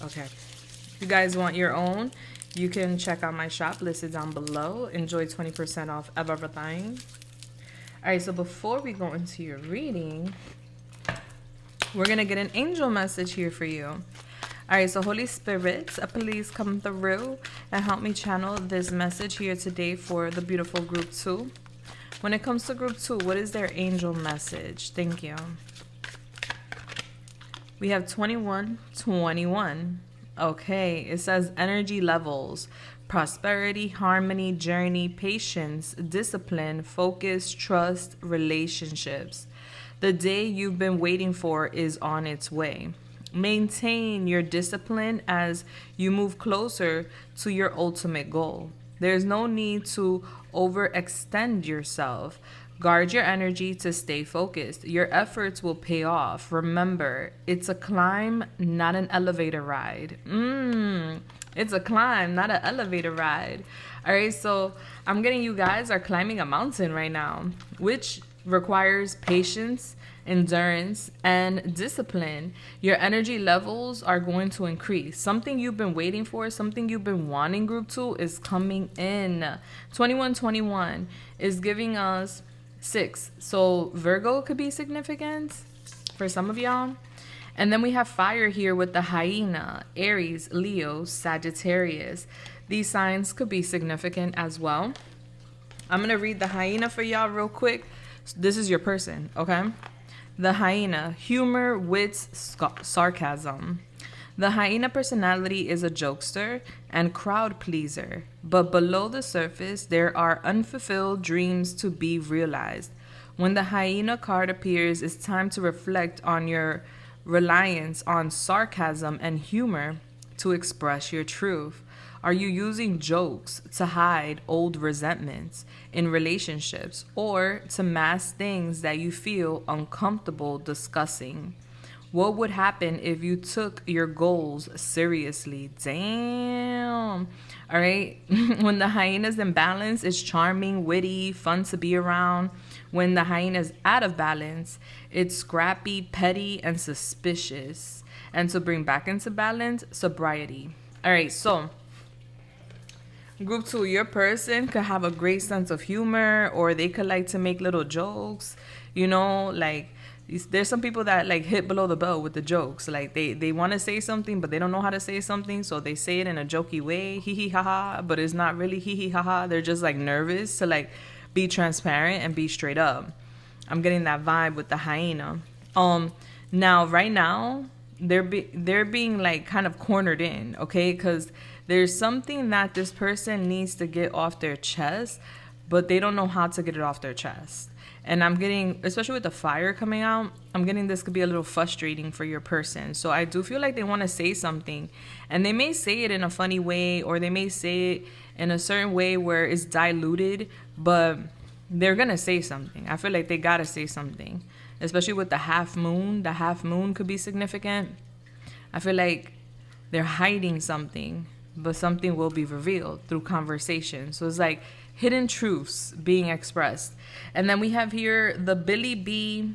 Okay. If you guys want your own, you can check out my shop listed down below. Enjoy 20% off everything. All right, so before we go into your reading, we're going to get an angel message here for you. All right, so Holy Spirit, please come through and help me channel this message here today for the beautiful group two. When it comes to group two, what is their angel message? Thank you. We have 2121. Okay, it says energy levels, prosperity, harmony, journey, patience, discipline, focus, trust, relationships. The day you've been waiting for is on its way. Maintain your discipline as you move closer to your ultimate goal. There's no need to overextend yourself. Guard your energy to stay focused. Your efforts will pay off. Remember, it's a climb, not an elevator ride. It's a climb, not an elevator ride. All right, so I'm getting you guys are climbing a mountain right now, which requires patience, endurance, and discipline. Your energy levels are going to increase. Something you've been waiting for, something you've been wanting, group two, is coming in. 2121 is giving us 6. So Virgo could be significant for some of y'all. And then we have fire here with the hyena, Aries, Leo, Sagittarius. These signs could be significant as well. I'm going to read the hyena for y'all real quick. This is your person, okay? The hyena, humor, wits, sarcasm. The hyena personality is a jokester and crowd pleaser, but below the surface, there are unfulfilled dreams to be realized. When the hyena card appears, it's time to reflect on your reliance on sarcasm and humor to express your truth. Are you using jokes to hide old resentments in relationships or to mask things that you feel uncomfortable discussing? What would happen if you took your goals seriously? Damn. All right. When the hyena's in balance, it's charming, witty, fun to be around. When the hyena's out of balance, it's scrappy, petty, and suspicious. And to bring back into balance, sobriety. All right. So group two, your person could have a great sense of humor, or they could like to make little jokes, you know, like there's some people that like hit below the belt with the jokes. Like they want to say something, but they don't know how to say something. So they say it in a jokey way, hee hee ha ha, but it's not really hee hee ha ha. They're just like nervous to like be transparent and be straight up. I'm getting that vibe with the hyena. Now, right now, they're being like kind of cornered in, okay? Because there's something that this person needs to get off their chest, but they don't know how to get it off their chest. And I'm getting, especially with the fire coming out, I'm getting this could be a little frustrating for your person. So I do feel like they want to say something, and they may say it in a funny way, or they may say it in a certain way where it's diluted, but they're going to say something. I feel like they got to say something, especially with the half moon. The half moon could be significant. I feel like they're hiding something, but something will be revealed through conversation. So it's like hidden truths being expressed. And then we have here the Billy Bee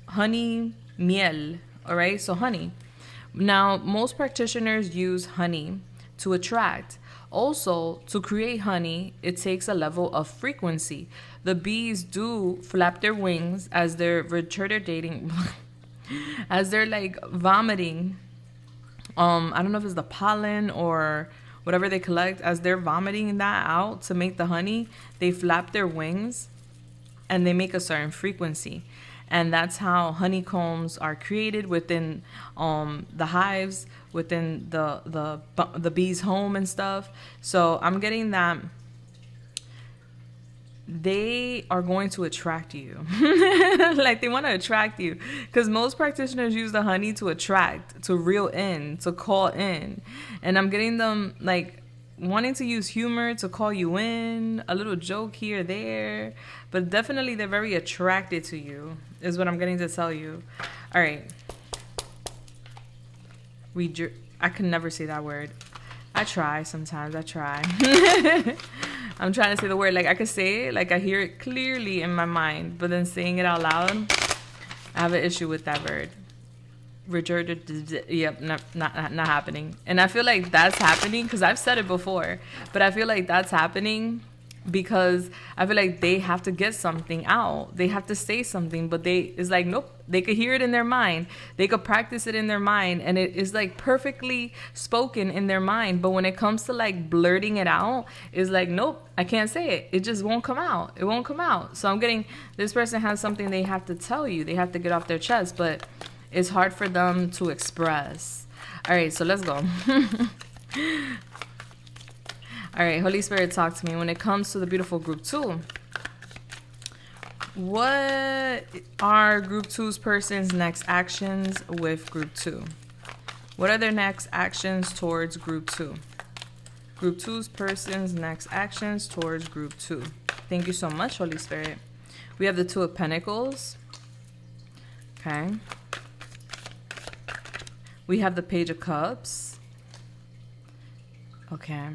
honey miel. All right, so honey. Now, most practitioners use honey to attract. Also, to create honey, it takes a level of frequency. The bees do flap their wings as they're returdating, as they're like vomiting. I don't know if it's the pollen or whatever they collect. As they're vomiting that out to make the honey, they flap their wings and they make a certain frequency. And that's how honeycombs are created within the hives, within the bee's home and stuff. So I'm getting that they are going to attract you. Like they want to attract you, because most practitioners use the honey to attract, to reel in, to call in. And I'm getting them like wanting to use humor to call you in, a little joke here, there, but definitely they're very attracted to you, is what I'm getting to tell you. All right. I can never say that word. I try sometimes. I try. I'm trying to say the word. Like I could say it, like I hear it clearly in my mind, but then saying it out loud, I have an issue with that word. Yep, not happening. And I feel like that's happening because I've said it before, but I feel like that's happening because I feel like they have to get something out. They have to say something, but it's like, nope. They could hear it in their mind. They could practice it in their mind, and it is like perfectly spoken in their mind. But when it comes to like blurting it out, it's like, nope, I can't say it. It just won't come out. It won't come out. So I'm getting, this person has something they have to tell you. They have to get off their chest, but it's hard for them to express. All right, so let's go. All right, Holy Spirit, talk to me. When it comes to the beautiful group 2, what are group 2's person's next actions with group 2? What are their next actions towards group 2? Group 2's person's next actions towards group 2. Thank you so much, Holy Spirit. We have the 2 of Pentacles. Okay. We have the Page of Cups. Okay.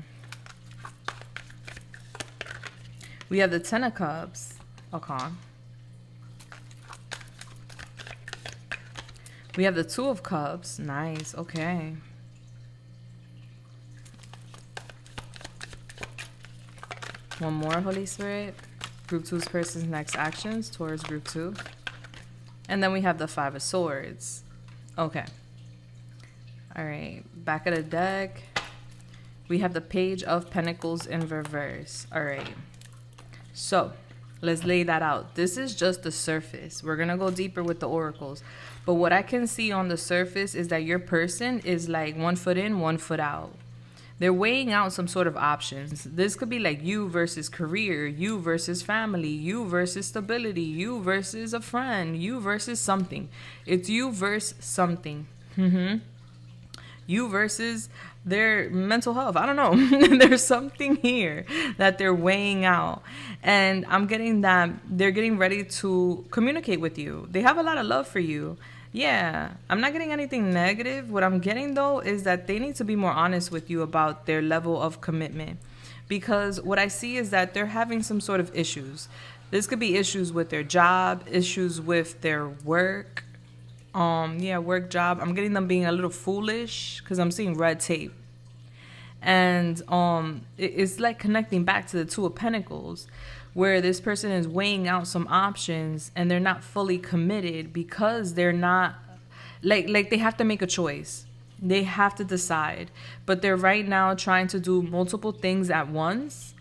We have the 10 of Cups. Okay. We have the 2 of Cups. Nice. Okay. One more, Holy Spirit. Group 2's person's next actions towards group 2. And then we have the 5 of Swords. Okay. All right. Back of the deck. We have the Page of Pentacles in reverse. All right. So let's lay that out. This is just the surface. We're going to go deeper with the oracles. But what I can see on the surface is that your person is like 1 foot in, 1 foot out. They're weighing out some sort of options. This could be like you versus career, you versus family, you versus stability, you versus a friend, you versus something. It's you versus something. You versus their mental health. I don't know. There's something here that they're weighing out. And I'm getting that they're getting ready to communicate with you. They have a lot of love for you. Yeah, I'm not getting anything negative. What I'm getting, though, is that they need to be more honest with you about their level of commitment. Because what I see is that they're having some sort of issues. This could be issues with their job, issues with their work. Work, job. I'm getting them being a little foolish because I'm seeing red tape. And it's like connecting back to the 2 of Pentacles, where this person is weighing out some options and they're not fully committed because they're not like they have to make a choice. They have to decide. But they're right now trying to do multiple things at once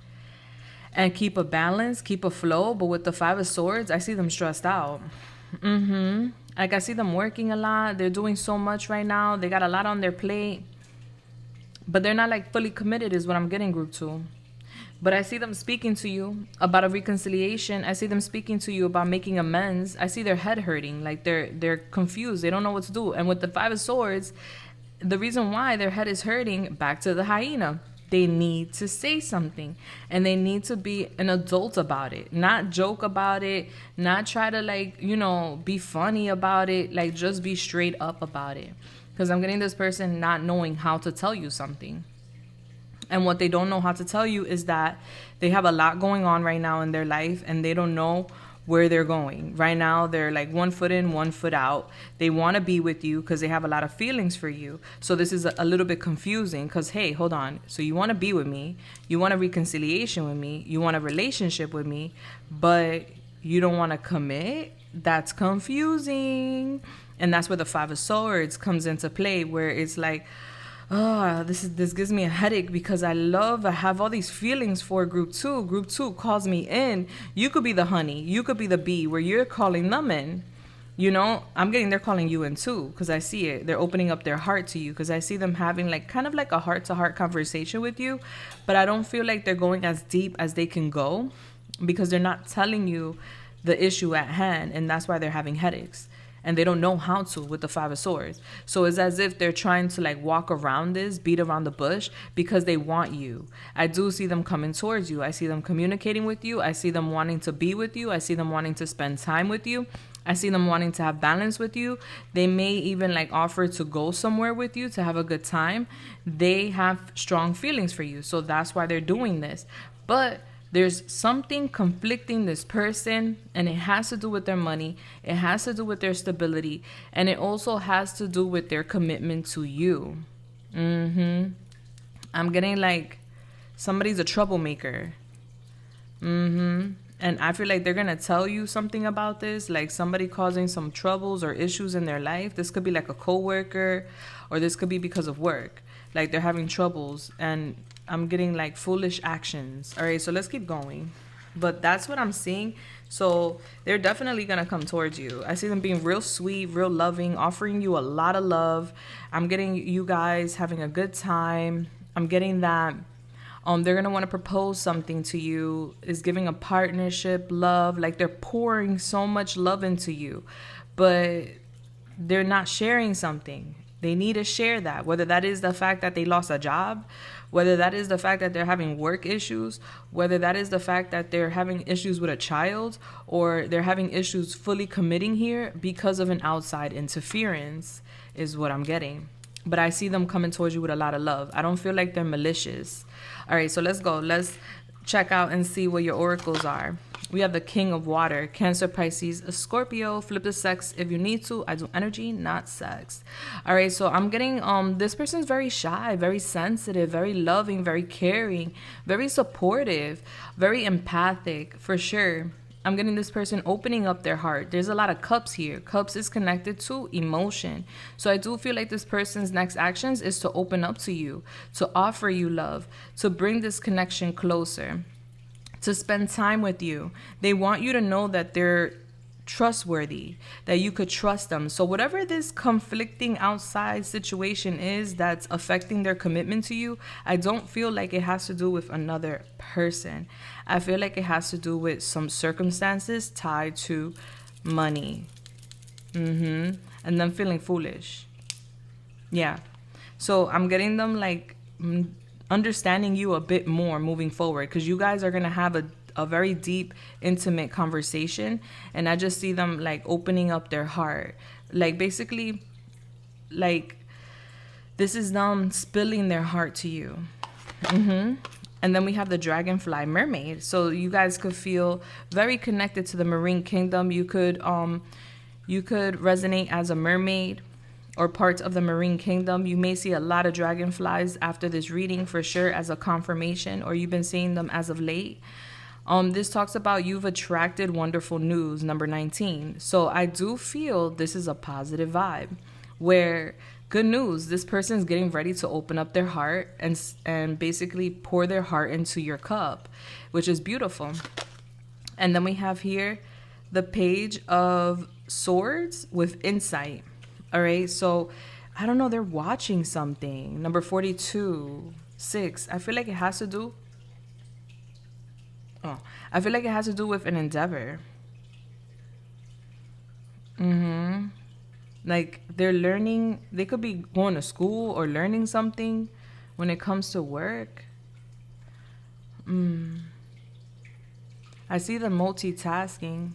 and keep a balance, keep a flow. But with the 5 of Swords, I see them stressed out. Like I see them working a lot. They're doing so much right now. They got a lot on their plate. But they're not like fully committed is what I'm getting, group 2. But I see them speaking to you about a reconciliation. I see them speaking to you about making amends. I see their head hurting, like they're confused. They don't know what to do. And with the Five of Swords, the reason why their head is hurting, back to the hyena. They need to say something, and they need to be an adult about it, not joke about it, not try to like, you know, be funny about it, like just be straight up about it. Because I'm getting this person not knowing how to tell you something. And what they don't know how to tell you is that they have a lot going on right now in their life, and they don't know where they're going. Right now, they're like 1 foot in, 1 foot out. They want to be with you because they have a lot of feelings for you. So this is a little bit confusing because, hey, hold on. So you want to be with me. You want a reconciliation with me. You want a relationship with me, but you don't want to commit. That's confusing. And that's where the Five of Swords comes into play, where it's like, oh, this gives me a headache because I have all these feelings for group two. Group two calls me in. You could be the honey. You could be the bee where you're calling them in. You know, I'm getting they're calling you in too because I see it. They're opening up their heart to you because I see them having like kind of like a heart-to-heart conversation with you. But I don't feel like they're going as deep as they can go because they're not telling you the issue at hand. And that's why they're having headaches. And they don't know how to with the Five of Swords. So it's as if they're trying to like walk around this, beat around the bush because they want you. I do see them coming towards you. I see them communicating with you. I see them wanting to be with you. I see them wanting to spend time with you. I see them wanting to have balance with you. They may even like offer to go somewhere with you to have a good time. They have strong feelings for you. So that's why they're doing this. But there's something conflicting this person, and it has to do with their money. It has to do with their stability, and it also has to do with their commitment to you. I'm getting like somebody's a troublemaker. And I feel like they're going to tell you something about this, like somebody causing some troubles or issues in their life. This could be like a coworker, or this could be because of work. Like they're having troubles, and I'm getting like foolish actions. All right, so let's keep going. But that's what I'm seeing. So they're definitely going to come towards you. I see them being real sweet, real loving, offering you a lot of love. I'm getting you guys having a good time. I'm getting that they're going to want to propose something to you, is giving a partnership, love. Like they're pouring so much love into you, but they're not sharing something. They need to share that, whether that is the fact that they lost a job, whether that is the fact that they're having work issues, whether that is the fact that they're having issues with a child, or they're having issues fully committing here because of an outside interference is what I'm getting. But I see them coming towards you with a lot of love. I don't feel like they're malicious. All right, so let's go. Let's check out and see what your oracles are. We have the King of Water, Cancer, Pisces, a Scorpio. Flip the sex if you need to. I do energy, not sex. All right, so I'm getting this person's very shy, very sensitive, very loving, very caring, very supportive, very empathic for sure. I'm getting this person opening up their heart. There's a lot of cups here. Cups is connected to emotion. So I do feel like this person's next actions is to open up to you, to offer you love, to bring this connection closer, to spend time with you. They want you to know that they're trustworthy, that you could trust them. So whatever this conflicting outside situation is that's affecting their commitment to you, I don't feel like it has to do with another person. I feel like it has to do with some circumstances tied to money. And them feeling foolish. Yeah. So I'm getting them like understanding you a bit more moving forward, because you guys are going to have a very deep, intimate conversation. And I just see them like opening up their heart. Like basically, like this is them spilling their heart to you. And then we have the Dragonfly Mermaid. So you guys could feel very connected to the marine kingdom. You could resonate as a mermaid or parts of the marine kingdom. You may see a lot of dragonflies after this reading for sure as a confirmation, or you've been seeing them as of late. This talks about you've attracted wonderful news, number 19. So I do feel this is a positive vibe where good news, this person is getting ready to open up their heart and basically pour their heart into your cup, which is beautiful. And then we have here the Page of Swords with insight. All right, so I don't know, they're watching something. Number 42, 6. I feel like it has to do Oh, I feel like it has to do with an endeavor. Like they're learning, they could be going to school or learning something when it comes to work. I see them multitasking.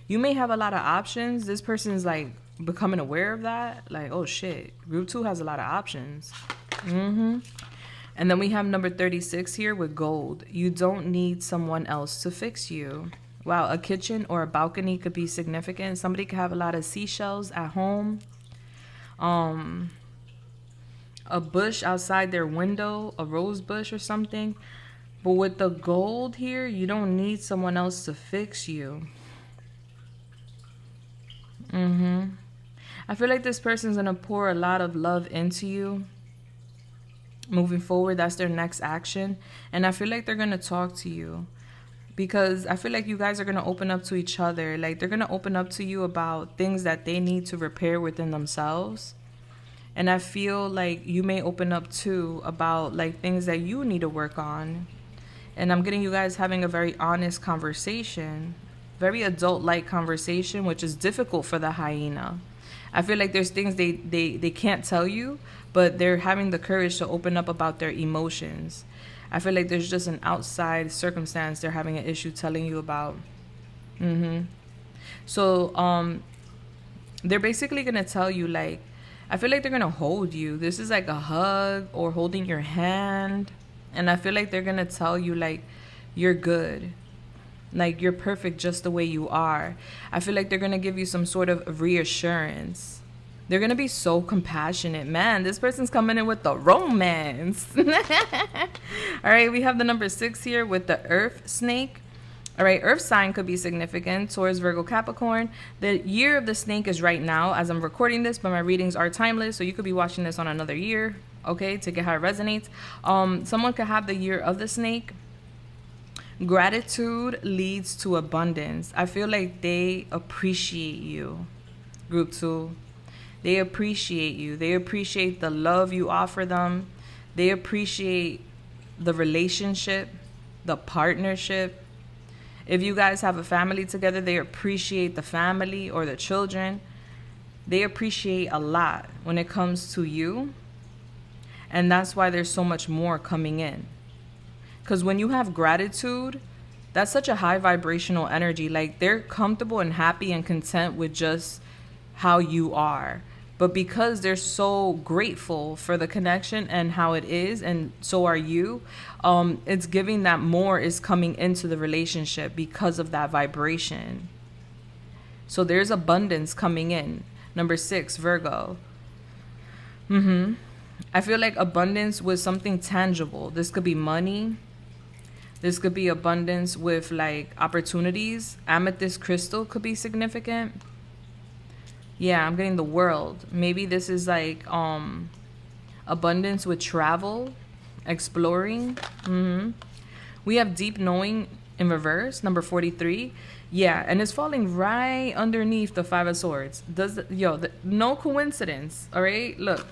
You may have a lot of options. This person is like becoming aware of that. Like, oh shit, group 2 has a lot of options. And then we have number 36 here with gold. You don't need someone else to fix you. Wow, a kitchen or a balcony could be significant. Somebody could have a lot of seashells at home. A bush outside their window, a rose bush or something. But with the gold here, you don't need someone else to fix you. I feel like this person's going to pour a lot of love into you. Moving forward, that's their next action. And I feel like they're going to talk to you. Because I feel like you guys are going to open up to each other. Like they're going to open up to you about things that they need to repair within themselves. And I feel like you may open up too about like things that you need to work on. And I'm getting you guys having a very honest conversation. Very adult-like conversation, which is difficult for the hyena. I feel like there's things they can't tell you, but they're having the courage to open up about their emotions. I feel like there's just an outside circumstance they're having an issue telling you about. So they're basically going to tell you, like, I feel like they're going to hold you. This is like a hug or holding your hand. And I feel like they're going to tell you, like, you're good. Like, you're perfect just the way you are. I feel like they're going to give you some sort of reassurance. They're going to be so compassionate. Man, this person's coming in with the romance. All right, we have the number 6 here with the earth snake. All right, earth sign could be significant. Taurus, Virgo, Capricorn. The year of the snake is right now as I'm recording this, but my readings are timeless. So you could be watching this on another year, okay, to get how it resonates. Someone could have the year of the snake. Gratitude leads to abundance. I feel like they appreciate you, group 2. They appreciate you. They appreciate the love you offer them. They appreciate the relationship, the partnership. If you guys have a family together, they appreciate the family or the children. They appreciate a lot when it comes to you. And that's why there's so much more coming in. Because when you have gratitude, that's such a high vibrational energy. Like they're comfortable and happy and content with just how you are. But because they're so grateful for the connection and how it is, and so are you, it's giving that more is coming into the relationship because of that vibration. So there's abundance coming in. Number 6, Virgo. I feel like abundance with something tangible. This could be money. This could be abundance with like opportunities. Amethyst crystal could be significant. Yeah, I'm getting the world. Maybe this is like abundance with travel, exploring. We have deep knowing in reverse, number 43. Yeah, and it's falling right underneath the 5 of Swords. No coincidence, all right? Look.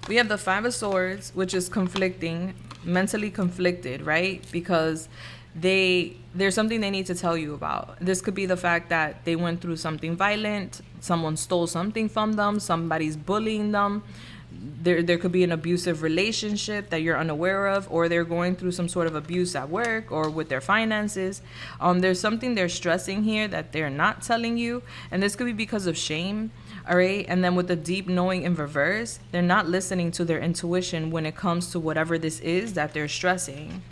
We have the 5 of Swords, which is conflicting, mentally conflicted, right? Because there's something they need to tell you about. This could be the fact that they went through something violent, someone stole something from them, somebody's bullying them. There could be an abusive relationship that you're unaware of, or they're going through some sort of abuse at work or with their finances. There's something they're stressing here that they're not telling you, and this could be because of shame. All right. And then with the deep knowing in reverse, they're not listening to their intuition when it comes to whatever this is that they're stressing.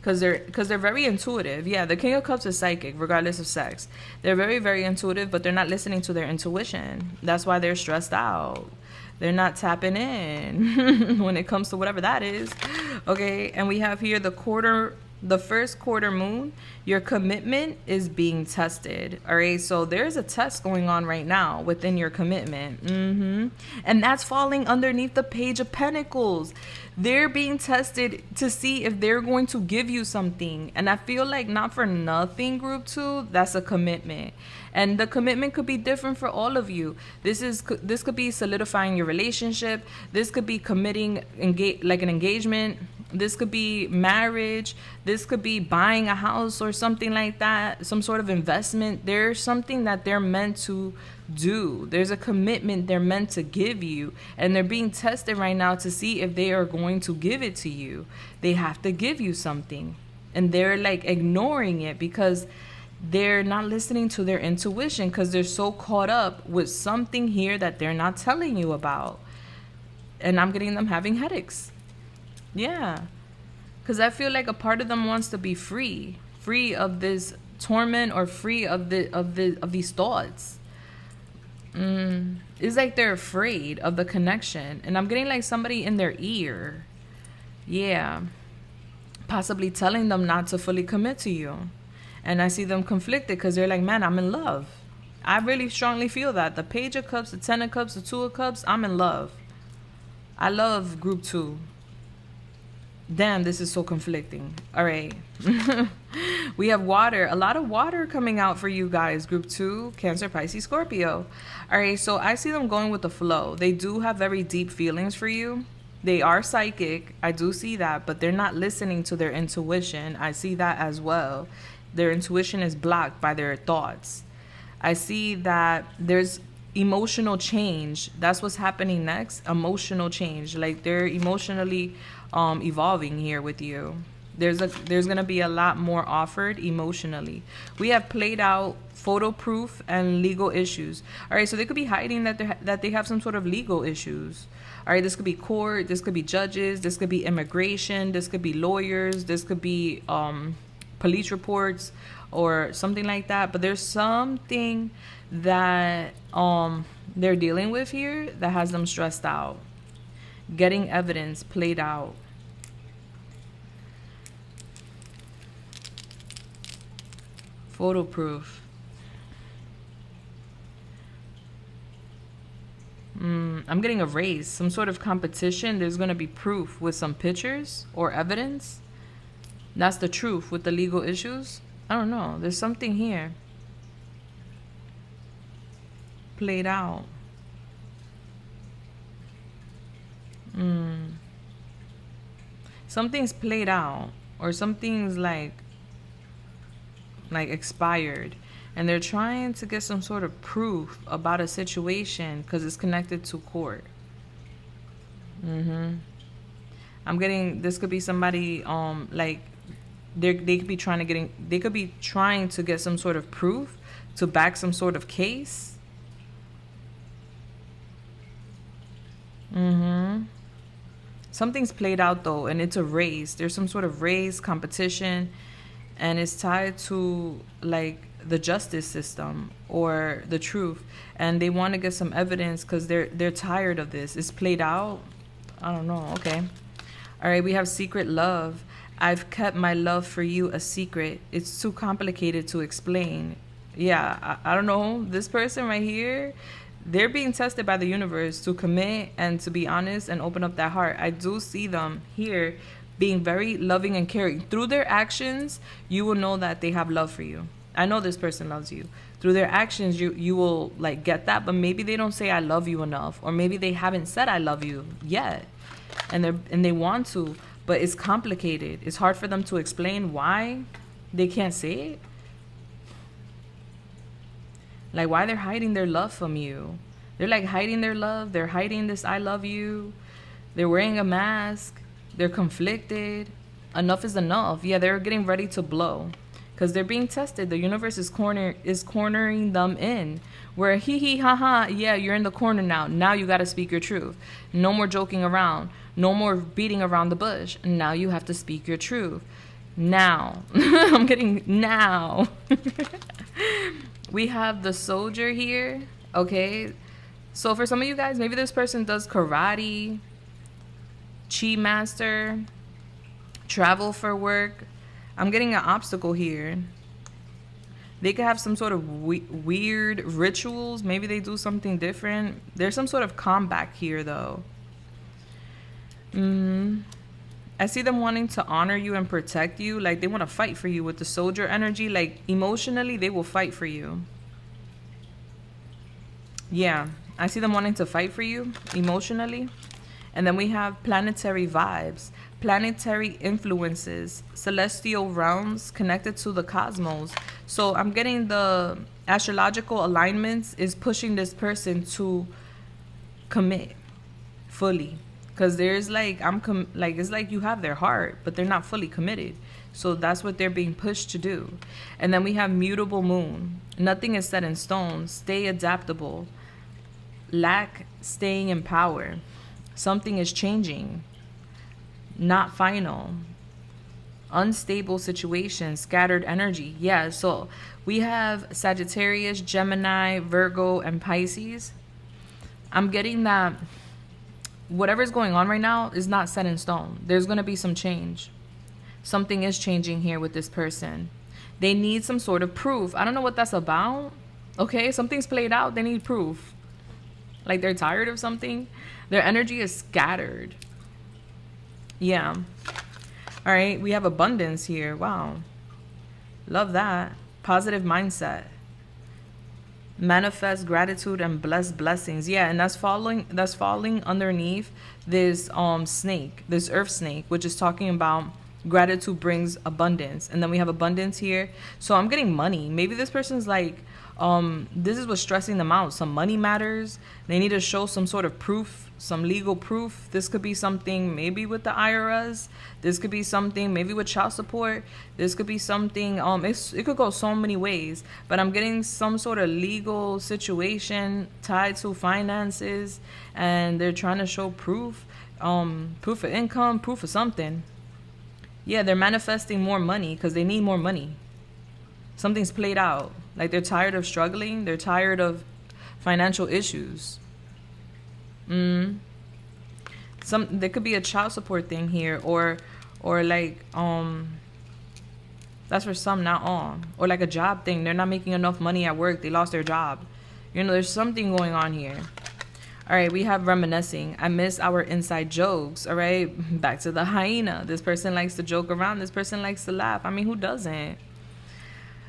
Because they're very intuitive. Yeah, the King of Cups is psychic, regardless of sex. They're very, very intuitive, but they're not listening to their intuition. That's why they're stressed out. They're not tapping in when it comes to whatever that is. Okay, and we have here the first quarter moon. Your commitment is being tested. All right, so there's a test going on right now within your commitment. And that's falling underneath the Page of Pentacles. They're being tested to see if they're going to give you something. And I feel like not for nothing, group 2, that's a commitment. And the commitment could be different for all of you. This could be solidifying your relationship. This could be committing like an engagement This could be marriage. This could be buying a house or something like that. Some sort of investment. There's something that they're meant to do. There's a commitment they're meant to give you. And they're being tested right now to see if they are going to give it to you. They have to give you something. And they're like ignoring it because they're not listening to their intuition because they're so caught up with something here that they're not telling you about. And I'm getting them having headaches. Yeah, because I feel like a part of them wants to be free of this torment or free of these thoughts. It's like they're afraid of the connection, and I'm getting like somebody in their ear. Yeah, possibly telling them not to fully commit to you, and I see them conflicted because they're like, man, I'm in love. I really strongly feel that the Page of Cups, the Ten of Cups, the Two of Cups, I'm in love. I love group 2. Damn, this is so conflicting. All right. We have water. A lot of water coming out for you guys. Group 2, Cancer, Pisces, Scorpio. All right. So I see them going with the flow. They do have very deep feelings for you. They are psychic. I do see that. But they're not listening to their intuition. I see that as well. Their intuition is blocked by their thoughts. I see that there's emotional change. That's what's happening next. Emotional change. Like they're emotionally evolving here with you. There's gonna be a lot more offered emotionally. We have played out, photo proof, and legal issues. All right, so they could be hiding that they have some sort of legal issues. All right, this could be court, this could be judges, this could be immigration, this could be lawyers, this could be police reports or something like that. But there's something that they're dealing with here that has them stressed out. Getting evidence played out. Photo proof. I'm getting a race, some sort of competition. There's going to be proof with some pictures or evidence. That's the truth with the legal issues. I don't know. There's something here played out. Something's played out, or something's like expired, and they're trying to get some sort of proof about a situation because it's connected to court. I'm getting, this could be somebody like they could be trying to get some sort of proof to back some sort of case. Something's played out though, and it's a race. There's some sort of race competition, and it's tied to like the justice system or the truth, and they want to get some evidence because they're tired of this. It's played out. I don't know. Okay. All right, we have secret love. I've kept my love for you a secret. It's too complicated to explain. Yeah, I don't know. This person right here, they're being tested by the universe to commit and to be honest and open up that heart. I do see them here being very loving and caring. Through their actions, you will know that they have love for you. I know this person loves you. Through their actions, you will like get that, but maybe they don't say I love you enough, or maybe they haven't said I love you yet, and they want to, but it's complicated. It's hard for them to explain why they can't say it. Like why they're hiding their love from you. They're like hiding their love. They're hiding this I love you. They're wearing a mask. They're conflicted. Enough is enough. Yeah, they're getting ready to blow because they're being tested. The universe is cornering them in. Where hee ha ha, yeah, you're in the corner now. Now you got to speak your truth. No more joking around. No more beating around the bush. Now you have to speak your truth. Now. I'm getting now. We have the soldier here. Okay. So for some of you guys, maybe this person does karate, chi master, travel for work. I'm getting an obstacle here. They could have some sort of weird rituals. Maybe they do something different. There's some sort of comeback here, though. I see them wanting to honor you and protect you. Like they want to fight for you with the soldier energy. Like emotionally, they will fight for you. Yeah, I see them wanting to fight for you emotionally. And then we have planetary vibes, planetary influences, celestial realms connected to the cosmos. So I'm getting the astrological alignments is pushing this person to commit fully. Because there's like, it's like you have their heart, but they're not fully committed. So that's what they're being pushed to do. And then we have mutable moon. Nothing is set in stone. Stay adaptable. Lack staying in power. Something is changing. Not final. Unstable situation. Scattered energy. Yeah, so we have Sagittarius, Gemini, Virgo, and Pisces. I'm getting that whatever's going on right now is not set in stone. There's going to be some change. Something is changing here with this person. They need some sort of proof. I don't know what that's about. Okay, something's played out. They need proof. Like they're tired of something. Their energy is scattered. Yeah. All right, we have abundance here. Wow. Love that. Positive mindset. Manifest gratitude and bless blessings. Yeah, and that's falling underneath this snake, this earth snake, which is talking about gratitude brings abundance. And then we have abundance here. So I'm getting money. Maybe this person's like, this is what's stressing them out. Some money matters. They need to show some sort of proof, some legal proof. This could be something maybe with the IRS. This could be something maybe with child support. This could be something, it could go so many ways. But I'm getting some sort of legal situation tied to finances. And they're trying to show proof, proof of income, proof of something. Yeah, they're manifesting more money because they need more money. Something's played out. Like they're tired of struggling. They're tired of financial issues. There could be a child support thing here, or like that's for some, not all. Or like a job thing. They're not making enough money at work. They lost their job. You know, there's something going on here. All right, we have reminiscing. I miss our inside jokes. All right, back to the hyena. This person likes to joke around. This person likes to laugh. I mean, who doesn't?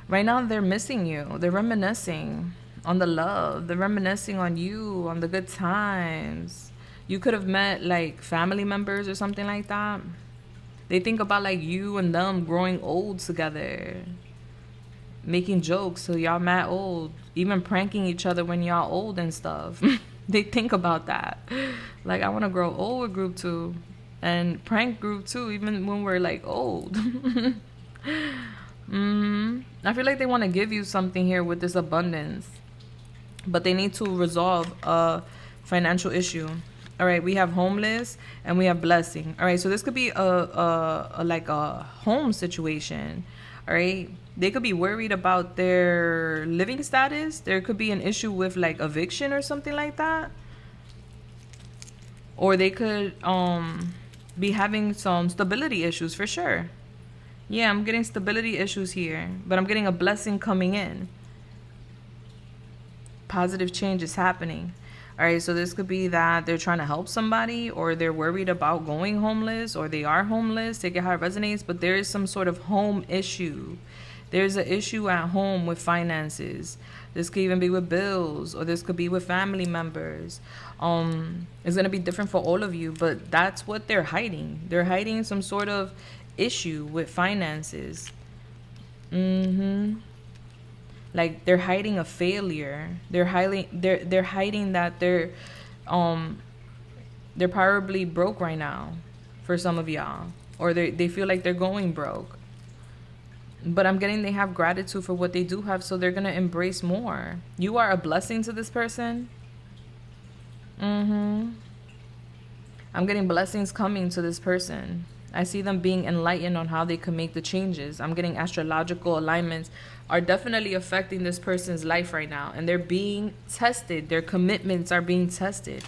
Right now, they're missing you. They're reminiscing on the love. They're reminiscing on you, on the good times. You could have met like family members or something like that. They think about like you and them growing old together. Making jokes till y'all mad old. Even pranking each other when y'all old and stuff. They think about that. Like, I want to grow old with group 2. And prank group 2 even when we're like old. I feel like they want to give you something here with this abundance. But they need to resolve a financial issue. All right, we have homeless and we have blessing. All right, so this could be like a home situation. All right, they could be worried about their living status. There could be an issue with like eviction or something like that. Or they could be having some stability issues for sure. Yeah, I'm getting stability issues here, but I'm getting a blessing coming in. Positive change is happening. All right, so this could be that they're trying to help somebody, or they're worried about going homeless, or they are homeless. Take it how it resonates, but there is some sort of home issue. There's an issue at home with finances. This could even be with bills, or this could be with family members. It's going to be different for all of you, but that's what they're hiding. They're hiding some sort of issue with finances. Like they're hiding a failure. They're hiding that they're probably broke right now for some of y'all, or they feel like they're going broke. But I'm getting they have gratitude for what they do have, so they're gonna embrace more. You are a blessing to this person. I'm getting blessings coming to this person. I see them being enlightened on how they can make the changes. I'm getting astrological alignments are definitely affecting this person's life right now. And they're being tested. Their commitments are being tested.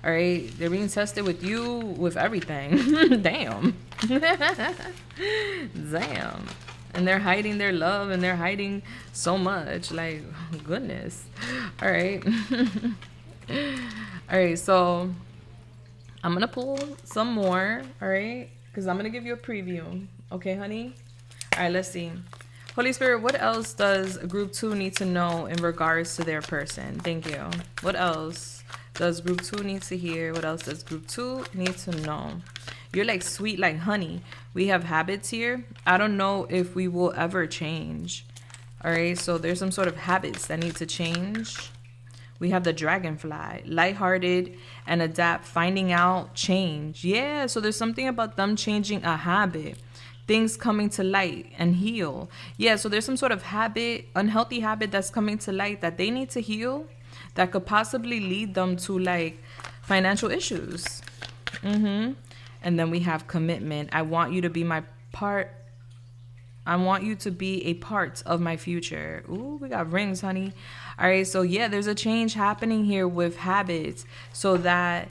All right? They're being tested with you, with everything. Damn. Damn. And they're hiding their love, and they're hiding so much. Like, goodness. All right. All right, so I'm going to pull some more. All right? Because I'm going to give you a preview. Okay, honey? All right, let's see. Holy Spirit, what else does group 2 need to know in regards to their person? Thank you. What else does group 2 need to hear? What else does group 2 need to know? You're like sweet like honey. We have habits here. I don't know if we will ever change. All right, so there's some sort of habits that need to change. We have the dragonfly, lighthearted and adapt, finding out, change. Yeah, so there's something about them changing a habit, things coming to light and heal. Yeah, so there's some sort of habit, unhealthy habit that's coming to light that they need to heal, that could possibly lead them to like financial issues. And then we have commitment. I want you to be my part. I want you to be a part of my future. Ooh, we got rings, honey. All right, so yeah, there's a change happening here with habits so that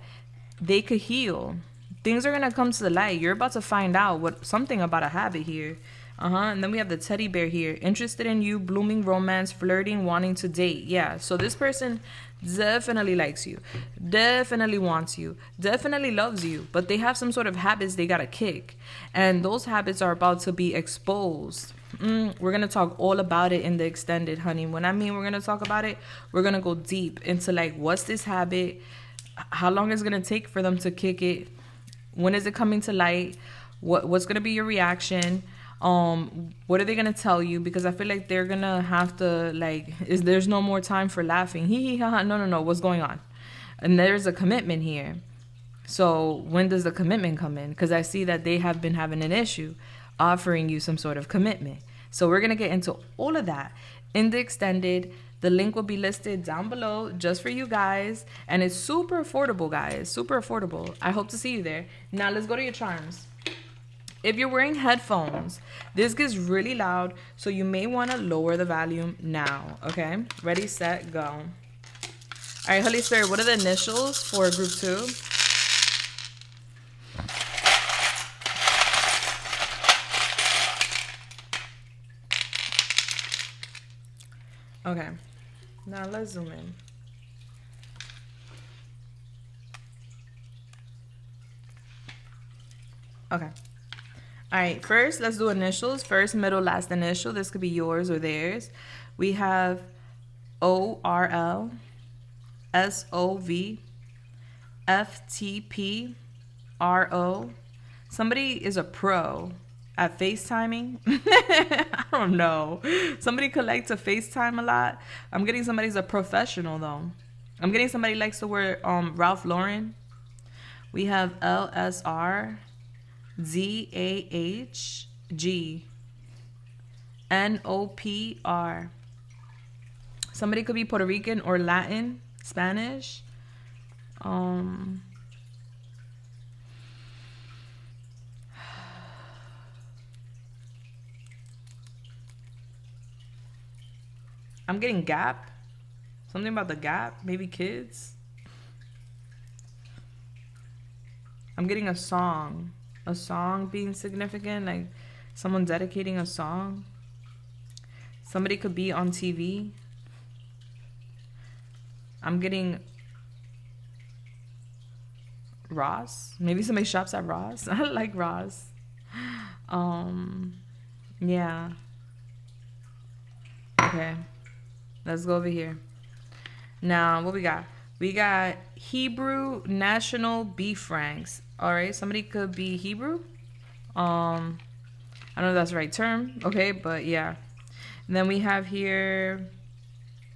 they could heal. Things are going to come to the light. You're about to find out something about a habit here. And then we have the teddy bear here. Interested in you, blooming romance, flirting, wanting to date. Yeah, so this person definitely likes you, definitely wants you, definitely loves you, but they have some sort of habits they gotta kick, and those habits are about to be exposed. We're gonna talk all about it in the extended, honey. When I mean we're gonna talk about it, we're gonna go deep into like, what's this habit, how long is it gonna take for them to kick it, when is it coming to light, what's gonna be your reaction, what are they gonna tell you? Because I feel like they're gonna have to like, there's no more time for laughing. Hee hee ha ha. No. What's going on? And there's a commitment here. So when does the commitment come in? Because I see that they have been having an issue offering you some sort of commitment. So we're gonna get into all of that in the extended. The link will be listed down below just for you guys, and it's super affordable, guys. Super affordable. I hope to see you there. Now let's go to your charms. If you're wearing headphones, this gets really loud, so you may want to lower the volume now, okay? Ready, set, go. All right, Holy Spirit, what are the initials for group 2? Okay, now let's zoom in. Okay. All right, first, let's do initials. First, middle, last initial. This could be yours or theirs. We have ORL, SOV, FTP, RO. Somebody is a pro at FaceTiming. I don't know. Somebody could like to FaceTime a lot. I'm getting somebody's a professional, though. I'm getting somebody likes to wear Ralph Lauren. We have LSR. ZAHG NOPR. Somebody could be Puerto Rican or Latin, Spanish. I'm getting Gap. Something about the Gap. Maybe kids. I'm getting a song. A song being significant, like someone dedicating a song. Somebody could be on TV. I'm getting Ross. Maybe somebody shops at Ross. I like Ross. Yeah. Okay. Let's go over here. Now, what we got? We got Hebrew National Beef Franks. All right, somebody could be Hebrew. I don't know if that's the right term. Okay, but yeah. And then we have here,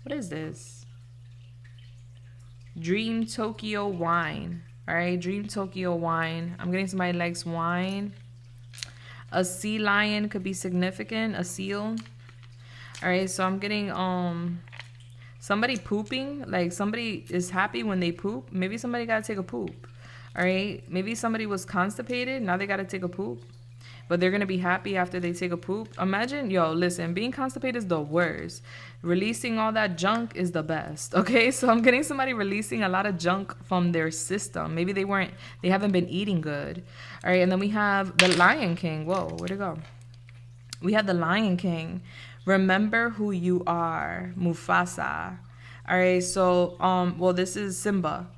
what is this? Dream Tokyo Wine. All right, Dream Tokyo Wine. I'm getting somebody who likes wine. A sea lion could be significant. A seal. All right, so I'm getting somebody pooping. Like somebody is happy when they poop. Maybe somebody gotta take a poop. All right, maybe somebody was constipated. Now they gotta take a poop, but they're gonna be happy after they take a poop. Imagine, yo, listen, being constipated is the worst. Releasing all that junk is the best. Okay, so I'm getting somebody releasing a lot of junk from their system. Maybe they haven't been eating good. All right, and then we have the Lion King. Whoa, where'd it go? We have the Lion King. Remember who you are, Mufasa. All right, so well, this is Simba.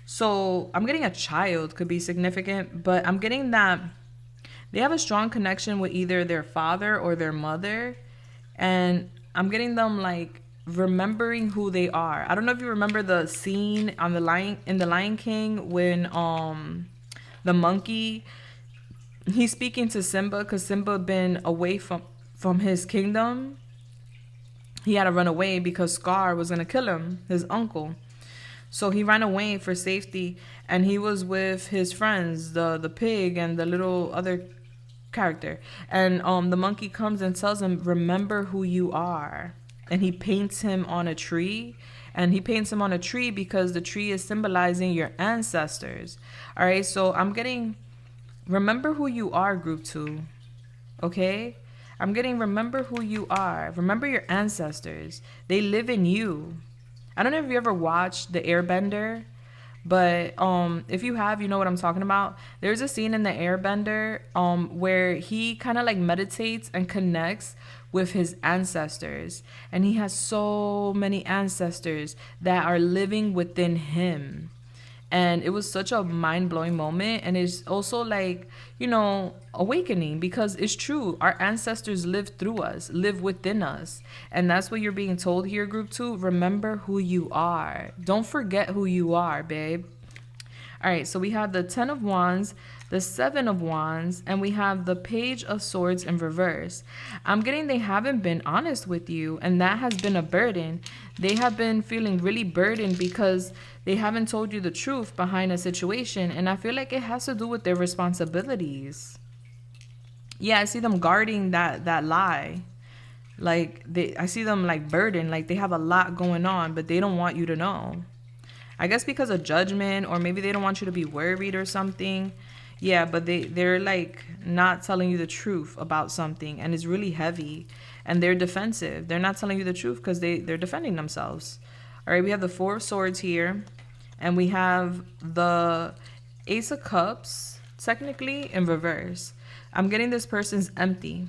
So I'm getting a child could be significant, but I'm getting that they have a strong connection with either their father or their mother, and I'm getting them like remembering who they are. I don't know if you remember the scene on in the Lion King when the monkey, he's speaking to Simba because Simba been away from his kingdom. He had to run away because Scar was gonna kill him, his uncle. So he ran away for safety, and he was with his friends, the pig and the little other character. And the monkey comes and tells him, remember who you are. And he paints him on a tree. And he paints him on a tree because the tree is symbolizing your ancestors. All right, so I'm getting, remember who you are, group 2. Okay? I'm getting, remember who you are. Remember your ancestors. They live in you. I don't know if you ever watched The Airbender, but if you have, you know what I'm talking about. There's a scene in The Airbender where he kind of like meditates and connects with his ancestors. And he has so many ancestors that are living within him. And it was such a mind-blowing moment. And it's also like, you know, awakening, because it's true. Our ancestors live through us, live within us. And that's what you're being told here, group 2. Remember who you are. Don't forget who you are, babe. All right, so we have the 10 of Wands, the 7 of Wands, and we have the Page of Swords in reverse. I'm getting they haven't been honest with you, and that has been a burden. They have been feeling really burdened because they haven't told you the truth behind a situation, and I feel like it has to do with their responsibilities. Yeah, I see them guarding that lie. Like I see them like burdened, like they have a lot going on, but they don't want you to know. I guess because of judgment, or maybe they don't want you to be worried or something. Yeah, but they're like not telling you the truth about something, and it's really heavy, and they're defensive. They're not telling you the truth because they're defending themselves. All right, we have the 4 of Swords here, and we have the Ace of Cups, technically in reverse. I'm getting this person's empty.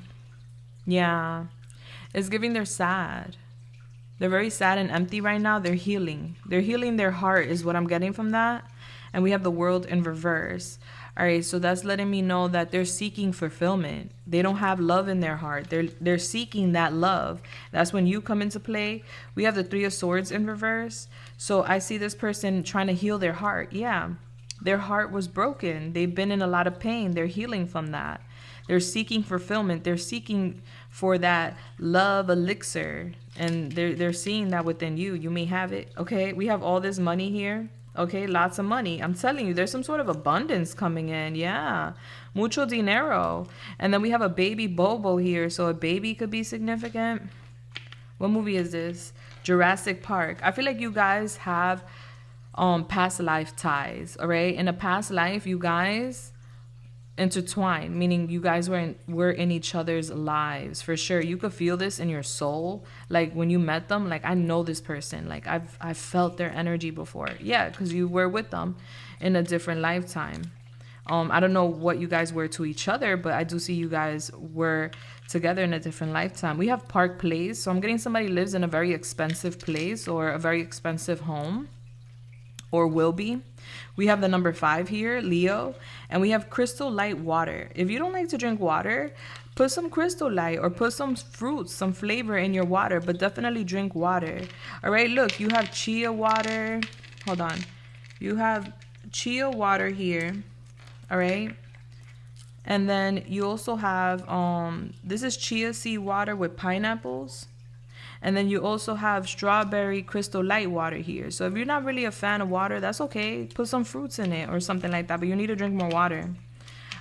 Yeah, it's giving they're sad. They're very sad and empty right now. They're healing. They're healing their heart is what I'm getting from that. And we have the World in reverse. All right, so that's letting me know that they're seeking fulfillment. They don't have love in their heart. They're seeking that love. That's when you come into play. We have the 3 of Swords in reverse. So I see this person trying to heal their heart. Yeah, their heart was broken. They've been in a lot of pain. They're healing from that. They're seeking fulfillment. They're seeking for that love elixir. And they're seeing that within you. You may have it. Okay, we have all this money here. Okay, lots of money. I'm telling you, there's some sort of abundance coming in. Yeah, mucho dinero. And then we have a baby Bobo here. So a baby could be significant. What movie is this? Jurassic Park. I feel like you guys have past life ties. All right, in a past life, you guys intertwined, meaning you guys were in each other's lives for sure. You could feel this in your soul, like when you met them. Like, I know this person, like I've felt their energy before. Yeah, because you were with them in a different lifetime. I don't know what you guys were to each other, but I do see you guys were together in a different lifetime. We have Park Place, so I'm getting somebody lives in a very expensive place or a very expensive home, or will be. We have the number 5 here, Leo, and we have Crystal Light water. If you don't like to drink water, put some Crystal Light or put some fruits, some flavor in your water, but definitely drink water. All right, look, you have chia water. Hold on. You have chia water here. All right. And then you also have, this is chia seed water with pineapples. And then you also have strawberry Crystal Light water here. So if you're not really a fan of water, that's okay. Put some fruits in it or something like that. But you need to drink more water.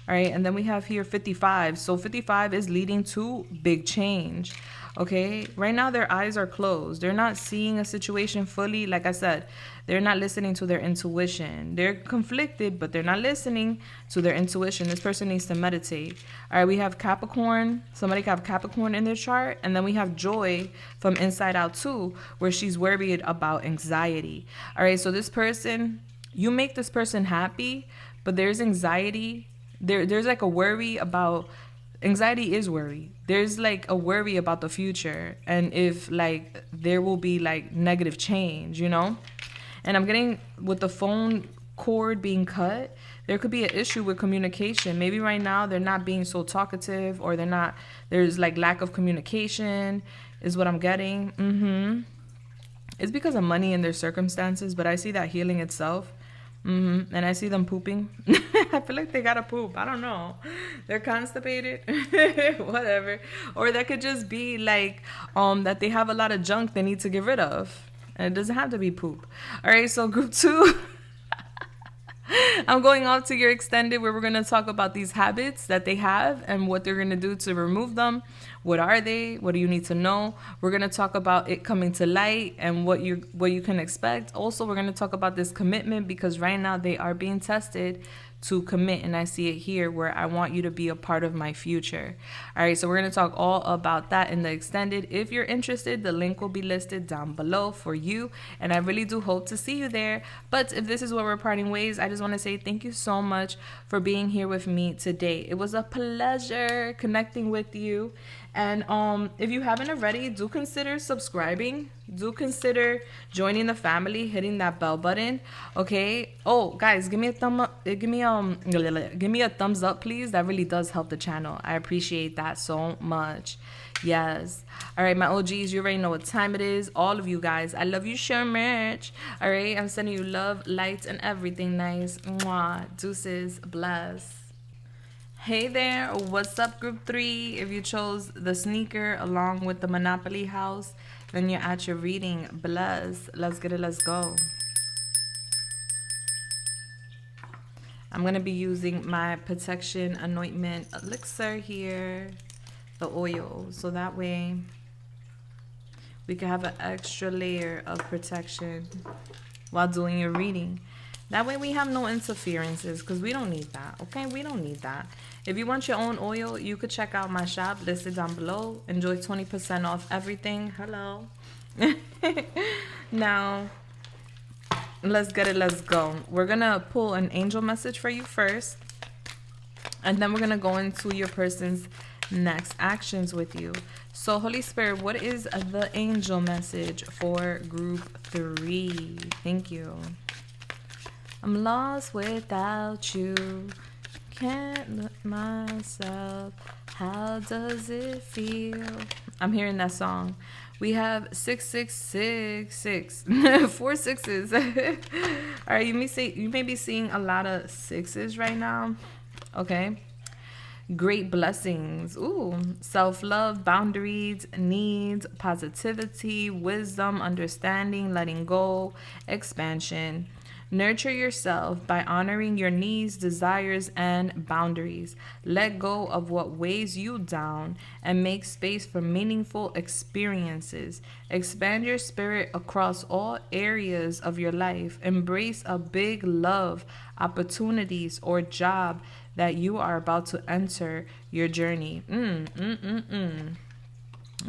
All right. And then we have here 55. So 55 is leading to big change. Okay. Right now, their eyes are closed. They're not seeing a situation fully. Like I said, they're not listening to their intuition. They're conflicted, but they're not listening to their intuition. This person needs to meditate. All right. We have Capricorn. Somebody can have Capricorn in their chart. And then we have Joy from Inside Out 2, where she's worried about anxiety. All right. So this person, you make this person happy, but there's anxiety. There's like a worry about, anxiety is worry. There's like a worry about the future, and if like there will be like negative change, you know. And I'm getting with the phone cord being cut, there could be an issue with communication. Maybe right now they're not being so talkative, or there's like lack of communication is what I'm getting. It's because of money and their circumstances, but I see that healing itself. And I see them pooping. I feel like they gotta poop. I don't know. They're constipated. Whatever. Or that could just be like that they have a lot of junk they need to get rid of. And it doesn't have to be poop. All right, so group 2. I'm going off to your extended, where we're going to talk about these habits that they have and what they're going to do to remove them. What are they? What do you need to know? We're going to talk about it coming to light and what you can expect. Also, we're going to talk about this commitment, because right now they are being tested to commit, and I see it here where I want you to be a part of my future. All right, so we're going to talk all about that in the extended. If you're interested, the link will be listed down below for you, and I really do hope to see you there. But if this is where we're parting ways, I just want to say thank you so much for being here with me today. It was a pleasure connecting with you. And if you haven't already, do consider subscribing. Do consider joining the family, hitting that bell button. Okay. Oh, guys, give me a thumb up. Give me a thumbs up, please. That really does help the channel. I appreciate that so much. Yes. All right, my OGs, you already know what time it is. All of you guys, I love you so much. All right, I'm sending you love, light, and everything nice. Mwah. Deuces. Bless. Hey there, what's up, group 3? If you chose the sneaker along with the Monopoly house, then you're at your reading. Bless. Let's get it, let's go. I'm going to be using my protection anointment elixir here, the oil, so that way we can have an extra layer of protection while doing your reading. That way we have no interferences, because we don't need that, okay? We don't need that. If you want your own oil, you could check out my shop listed down below. Enjoy 20% off everything. Hello. Now, let's get it, let's go. We're going to pull an angel message for you first, and then we're going to go into your person's next actions with you. So, Holy Spirit, what is the angel message for group 3? Thank you. I'm lost without you. Can't look myself. How does it feel? I'm hearing that song. We have 6666. 4 sixes. All right, you may be seeing a lot of 6s right now. Okay. Great blessings. Ooh, self-love, boundaries, needs, positivity, wisdom, understanding, letting go, expansion. Nurture yourself by honoring your needs, desires, and boundaries. Let go of what weighs you down and make space for meaningful experiences. Expand your spirit across all areas of your life. Embrace a big love, opportunities, or job that you are about to enter your journey.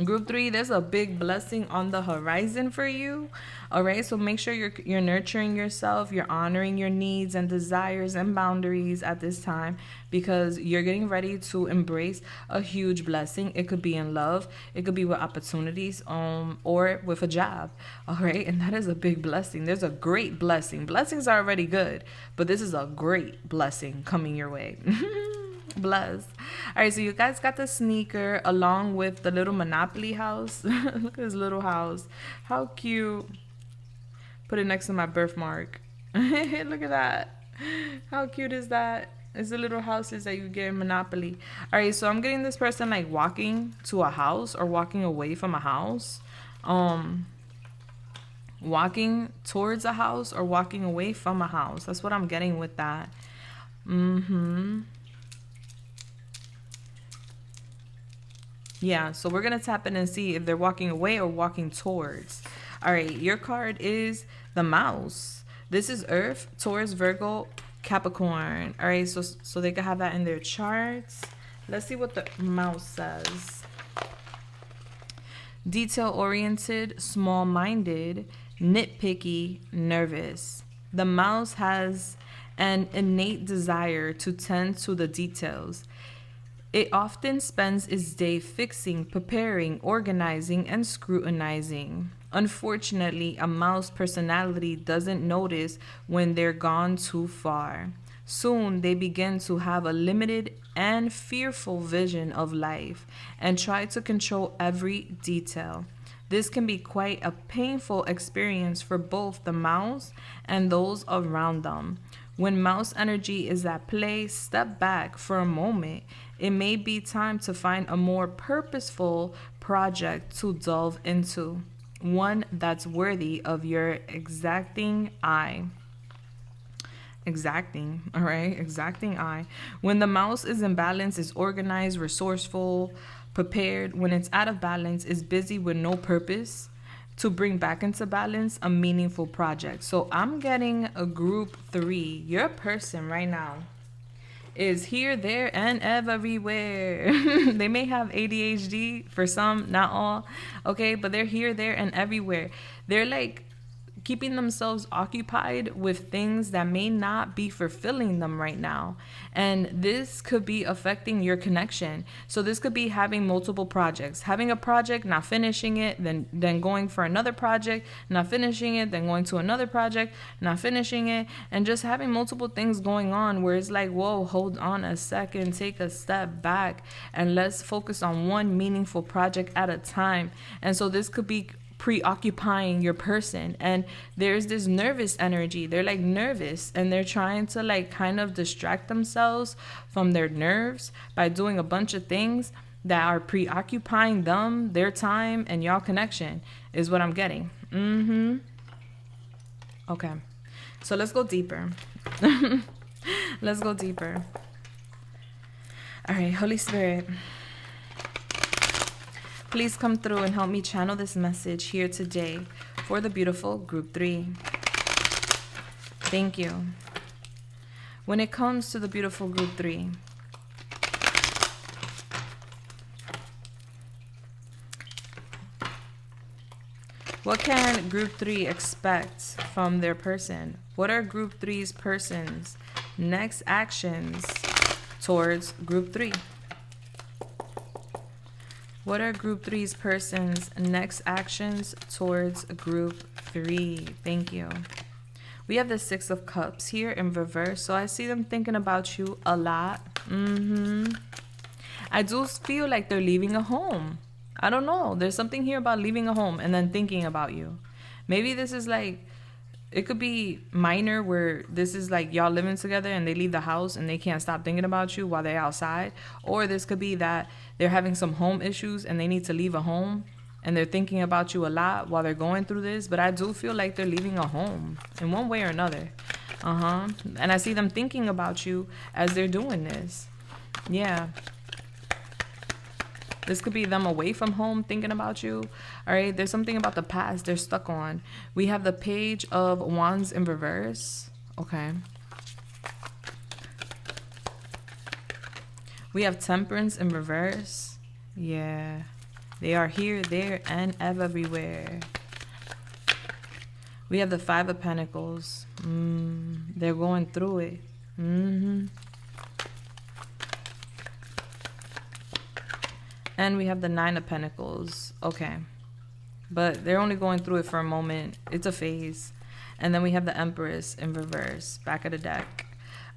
Group 3, there's a big blessing on the horizon for you. All right, so make sure you're nurturing yourself, you're honoring your needs and desires and boundaries at this time, because you're getting ready to embrace a huge blessing. It could be in love, it could be with opportunities, or with a job. All right, and that is a big blessing. There's a great blessing. Blessings are already good, but this is a great blessing coming your way. Bless. All right, so you guys got the sneaker along with the little Monopoly house. Look at this little house. How cute. Put it next to my birthmark. Look at that. How cute is that? It's the little houses that you get in Monopoly. All right, so I'm getting this person like walking to a house or walking away from a house. Walking towards a house or walking away from a house. That's what I'm getting with that. Yeah, so we're going to tap in and see if they're walking away or walking towards. All right, your card is the mouse. This is Earth, Taurus, Virgo, Capricorn. All right, so they can have that in their charts. Let's see what the mouse says. Detail-oriented, small-minded, nitpicky, nervous. The mouse has an innate desire to tend to the details. It often spends its day fixing, preparing, organizing, and scrutinizing. Unfortunately, a mouse personality doesn't notice when they're gone too far. Soon, they begin to have a limited and fearful vision of life and try to control every detail. This can be quite a painful experience for both the mouse and those around them. When mouse energy is at play, step back for a moment. It may be time to find a more purposeful project to delve into, one that's worthy of your exacting eye. All right, exacting eye. When the mouse is in balance, is organized, resourceful, prepared. When it's out of balance, is busy with no purpose to bring back into balance a meaningful project. So I'm getting a group 3. Your person right now is here, there, and everywhere. They may have ADHD for some, not all. Okay, but they're here, there, and everywhere. They're like keeping themselves occupied with things that may not be fulfilling them right now. And this could be affecting your connection. So this could be having multiple projects, having a project, not finishing it, then going for another project, not finishing it, then going to another project, not finishing it, and just having multiple things going on where it's like, whoa, hold on a second, take a step back, and let's focus on one meaningful project at a time. And so this could be preoccupying your person, and there's this nervous energy. They're like nervous, and they're trying to like kind of distract themselves from their nerves by doing a bunch of things that are preoccupying them, their time, and y'all connection is what I'm getting. Okay, so let's go deeper. Let's go deeper. All right, Holy Spirit, please come through and help me channel this message here today for the beautiful group 3. Thank you. When it comes to the beautiful group 3, what can group 3 expect from their person? What are group 3's person's next actions towards group 3? What are group 3's person's next actions towards group 3? Thank you. We have the 6 of Cups here in reverse. So I see them thinking about you a lot. I do feel like they're leaving a home. I don't know. There's something here about leaving a home and then thinking about you. Maybe this is like, it could be minor where this is like y'all living together and they leave the house and they can't stop thinking about you while they're outside. Or this could be that they're having some home issues and they need to leave a home and they're thinking about you a lot while they're going through this. But I do feel like they're leaving a home in one way or another. And I see them thinking about you as they're doing this. Yeah. This could be them away from home thinking about you. All right. There's something about the past they're stuck on. We have the Page of Wands in reverse. Okay. We have Temperance in reverse. Yeah. They are here, there, and everywhere. We have the 5 of Pentacles. They're going through it. And we have the 9 of Pentacles. Okay. But they're only going through it for a moment. It's a phase. And then we have the Empress in reverse. Back of the deck.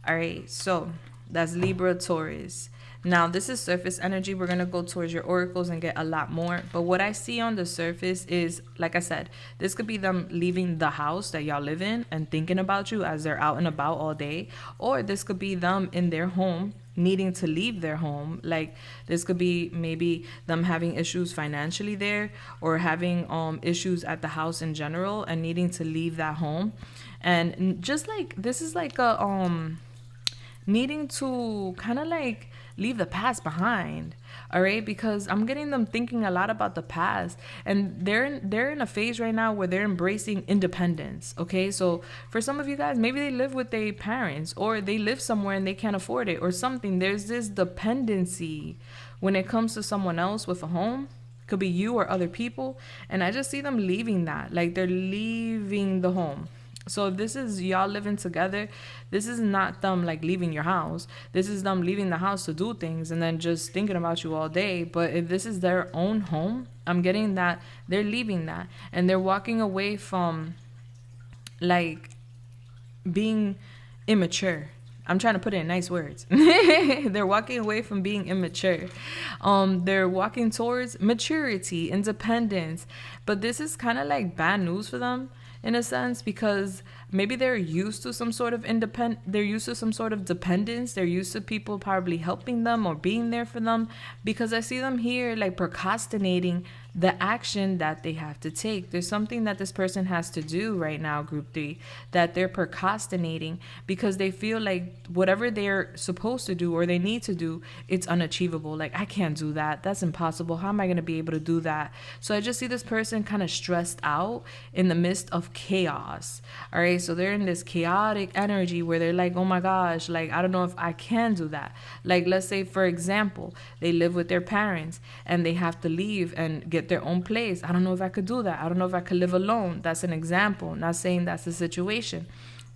All right. So that's Libra, Taurus. Now, this is surface energy. We're going to go towards your oracles and get a lot more. But what I see on the surface is, like I said, this could be them leaving the house that y'all live in and thinking about you as they're out and about all day. Or this could be them in their home needing to leave their home. Like this could be maybe them having issues financially there, or having issues at the house in general and needing to leave that home. And just like this is like a needing to kind of like leave the past behind. All right, because I'm getting them thinking a lot about the past, and they're in a phase right now where they're embracing independence. Okay, so for some of you guys, maybe they live with their parents, or they live somewhere and they can't afford it or something. There's this dependency when it comes to someone else with a home. Could be you or other people, and I just see them leaving that, like they're leaving the home. So if this is y'all living together, this is not them like leaving your house. This is them leaving the house to do things and then just thinking about you all day. But if this is their own home, I'm getting that they're leaving that and they're walking away from like being immature. I'm trying to put it in nice words. They're walking away from being immature. They're walking towards maturity, independence. But this is kind of like bad news for them in a sense, because maybe they're used to some sort of they're used to some sort of dependence. They're used to people probably helping them or being there for them, because I see them here like procrastinating the action that they have to take. There's something that this person has to do right now, group 3, that they're procrastinating because they feel like whatever they're supposed to do or they need to do, it's unachievable. Like, I can't do that. That's impossible. How am I going to be able to do that? So I just see this person kind of stressed out in the midst of chaos. All right. So they're in this chaotic energy where they're like, oh my gosh, like, I don't know if I can do that. Like, let's say, for example, they live with their parents and they have to leave and get their own place. I don't know if I could do that. I don't know if I could live alone. That's an example. Not saying that's the situation,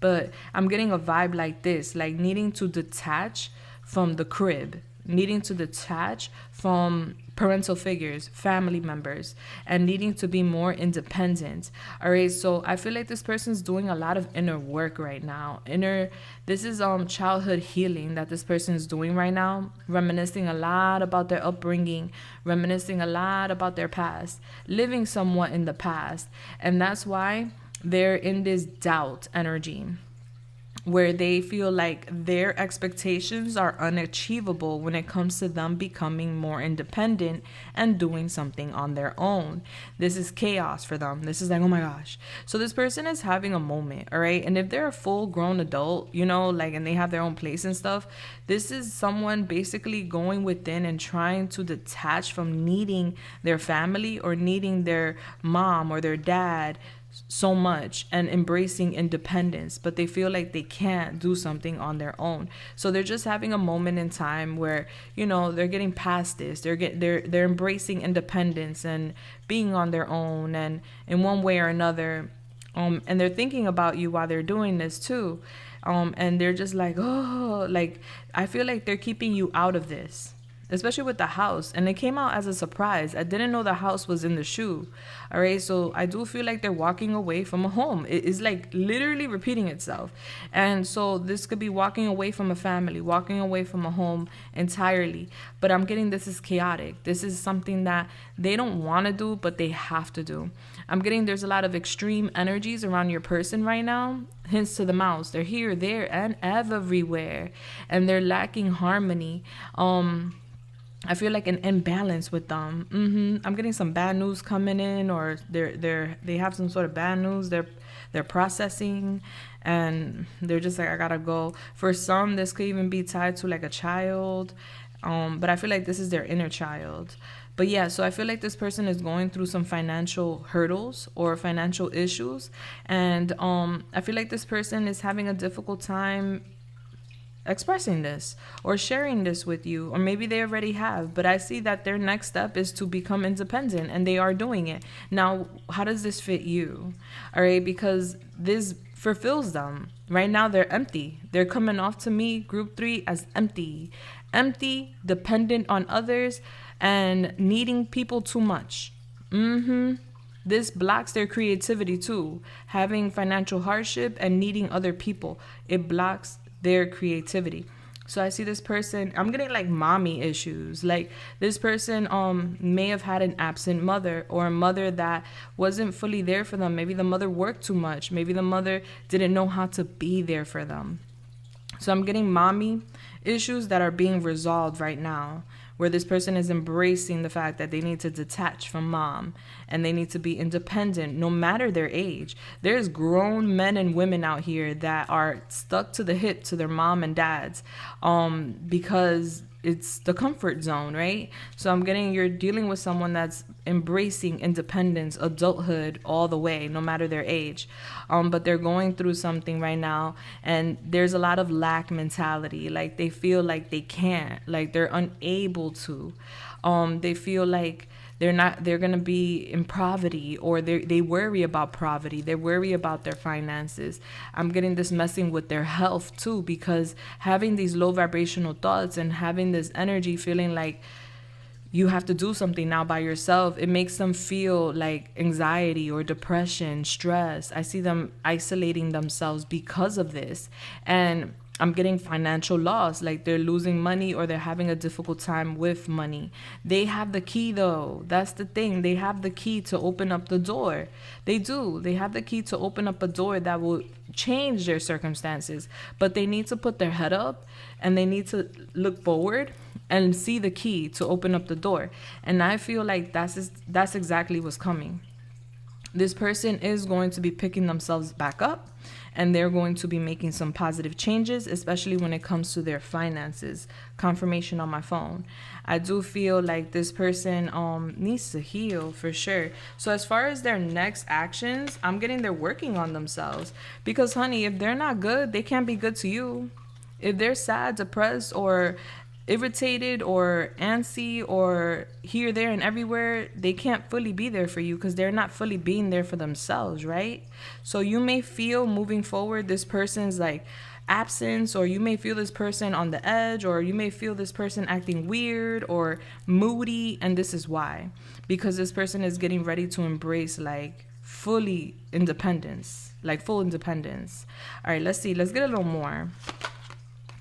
but I'm getting a vibe like this, like needing to detach from the crib, needing to detach from parental figures, family members, and needing to be more independent. All right. So I feel like this person's doing a lot of inner work right now. This is childhood healing that this person is doing right now, reminiscing a lot about their upbringing, reminiscing a lot about their past, living somewhat in the past. And that's why they're in this doubt energy, where they feel like their expectations are unachievable when it comes to them becoming more independent and doing something on their own. This is chaos for them. This is like, oh my gosh. So this person is having a moment, all right? And if they're a full-grown adult, you know, like, and they have their own place and stuff, this is someone basically going within and trying to detach from needing their family or needing their mom or their dad so much and embracing independence, but they feel like they can't do something on their own. So they're just having a moment in time where, you know, they're getting past this. They're embracing independence and being on their own, and in one way or another, and they're thinking about you while they're doing this too, and they're just like, oh, like, I feel like they're keeping you out of this, especially with the house. And it came out as a surprise. I didn't know the house was in the shoe. All right. So I do feel like they're walking away from a home. It is like literally repeating itself. And so this could be walking away from a family, walking away from a home entirely. But I'm getting this is chaotic. This is something that they don't want to do, but they have to do. I'm getting there's a lot of extreme energies around your person right now. Hints to the mouse. They're here, there, and everywhere. And they're lacking harmony. I feel like an imbalance with them. I'm getting some bad news coming in, or they have some sort of bad news they're processing, and they're just like, I gotta go. For some, this could even be tied to like a child, but I feel like this is their inner child. But yeah, so I feel like this person is going through some financial hurdles or financial issues, and I feel like this person is having a difficult time expressing this or sharing this with you, or maybe they already have, but I see that their next step is to become independent, and they are doing it. Now, how does this fit you? All right, because this fulfills them. Right now, they're empty. They're coming off to me, group 3, as empty, dependent on others, and needing people too much. This blocks their creativity too. Having financial hardship and needing other people, it blocks their creativity. So I see this person, I'm getting like mommy issues. Like this person may have had an absent mother, or a mother that wasn't fully there for them. Maybe the mother worked too much. Maybe the mother didn't know how to be there for them. So I'm getting mommy issues that are being resolved right now, where this person is embracing the fact that they need to detach from mom and they need to be independent no matter their age. There's grown men and women out here that are stuck to the hip to their mom and dads because it's the comfort zone, right? So I'm getting you're dealing with someone that's embracing independence, adulthood all the way, no matter their age. But they're going through something right now, and there's a lot of lack mentality. Like they feel like they can't, like they're unable to. They feel like they're going to be in poverty, or they worry about poverty. They worry about their finances. I'm getting this messing with their health too, because having these low vibrational thoughts and having this energy feeling like you have to do something now by yourself, it makes them feel like anxiety or depression, stress. I see them isolating themselves because of this. And I'm getting financial loss, like they're losing money or they're having a difficult time with money. They have the key though. That's the thing. They have the key to open up the door. They do. They have the key to open up a door that will change their circumstances. But they need to put their head up and they need to look forward and see the key to open up the door. And I feel like that's exactly what's coming. This person is going to be picking themselves back up, and they're going to be making some positive changes, especially when it comes to their finances. Confirmation on my phone. I do feel like this person needs to heal for sure. So as far as their next actions, I'm getting they're working on themselves. Because honey, if they're not good, they can't be good to you. If they're sad, depressed, or irritated or antsy or here, there, and everywhere, they can't fully be there for you because they're not fully being there for themselves, right? So you may feel moving forward this person's like absence, or you may feel this person on the edge, or you may feel this person acting weird or moody, and this is why. Because this person is getting ready to embrace like fully independence, like full independence. All right, let's see. Let's get a little more.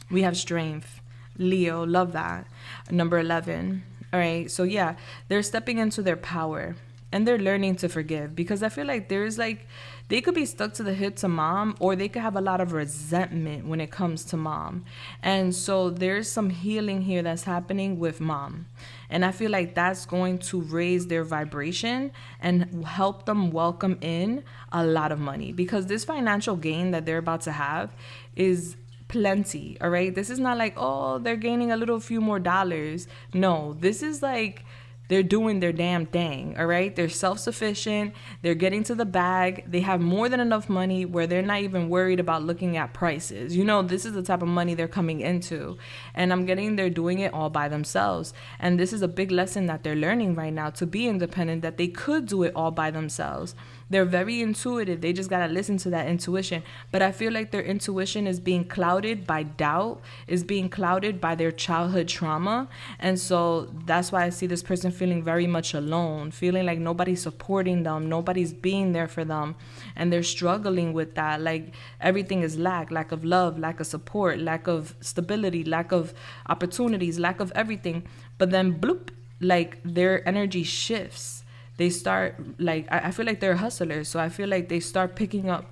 We have strength. Leo, love that. Number 11. All right, so yeah, they're stepping into their power and they're learning to forgive, because I feel like there's like they could be stuck to the hip to mom, or they could have a lot of resentment when it comes to mom. And so there's some healing here that's happening with mom, and I feel like that's going to raise their vibration and help them welcome in a lot of money, because this financial gain that they're about to have is plenty. All right, this is not like, oh, they're gaining a little few more dollars. No, this is like they're doing their damn thing. All right, they're self-sufficient, they're getting to the bag, they have more than enough money where they're not even worried about looking at prices. You know, this is the type of money they're coming into, and I'm getting they're doing it all by themselves. And this is a big lesson that they're learning right now, to be independent, that they could do it all by themselves. They're very intuitive. They just got to listen to that intuition. But I feel like their intuition is being clouded by doubt, is being clouded by their childhood trauma. And so that's why I see this person feeling very much alone, feeling like nobody's supporting them, nobody's being there for them. And they're struggling with that. Like everything is lack of love, lack of support, lack of stability, lack of opportunities, lack of everything. But then bloop, like their energy shifts. They start, like, I feel like they're hustlers. So I feel like they start picking up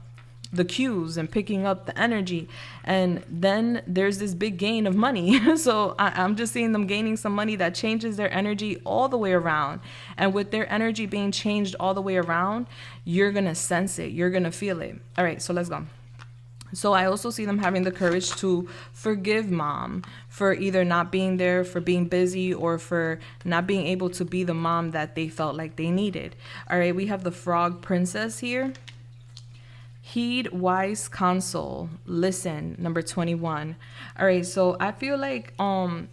the cues and picking up the energy. And then there's this big gain of money. So I'm just seeing them gaining some money that changes their energy all the way around. And with their energy being changed all the way around, you're going to sense it. You're going to feel it. All right, so let's go. So I also see them having the courage to forgive mom for either not being there, for being busy, or for not being able to be the mom that they felt like they needed. All right, we have the frog princess here. Heed wise counsel, listen, number 21. All right, so I feel like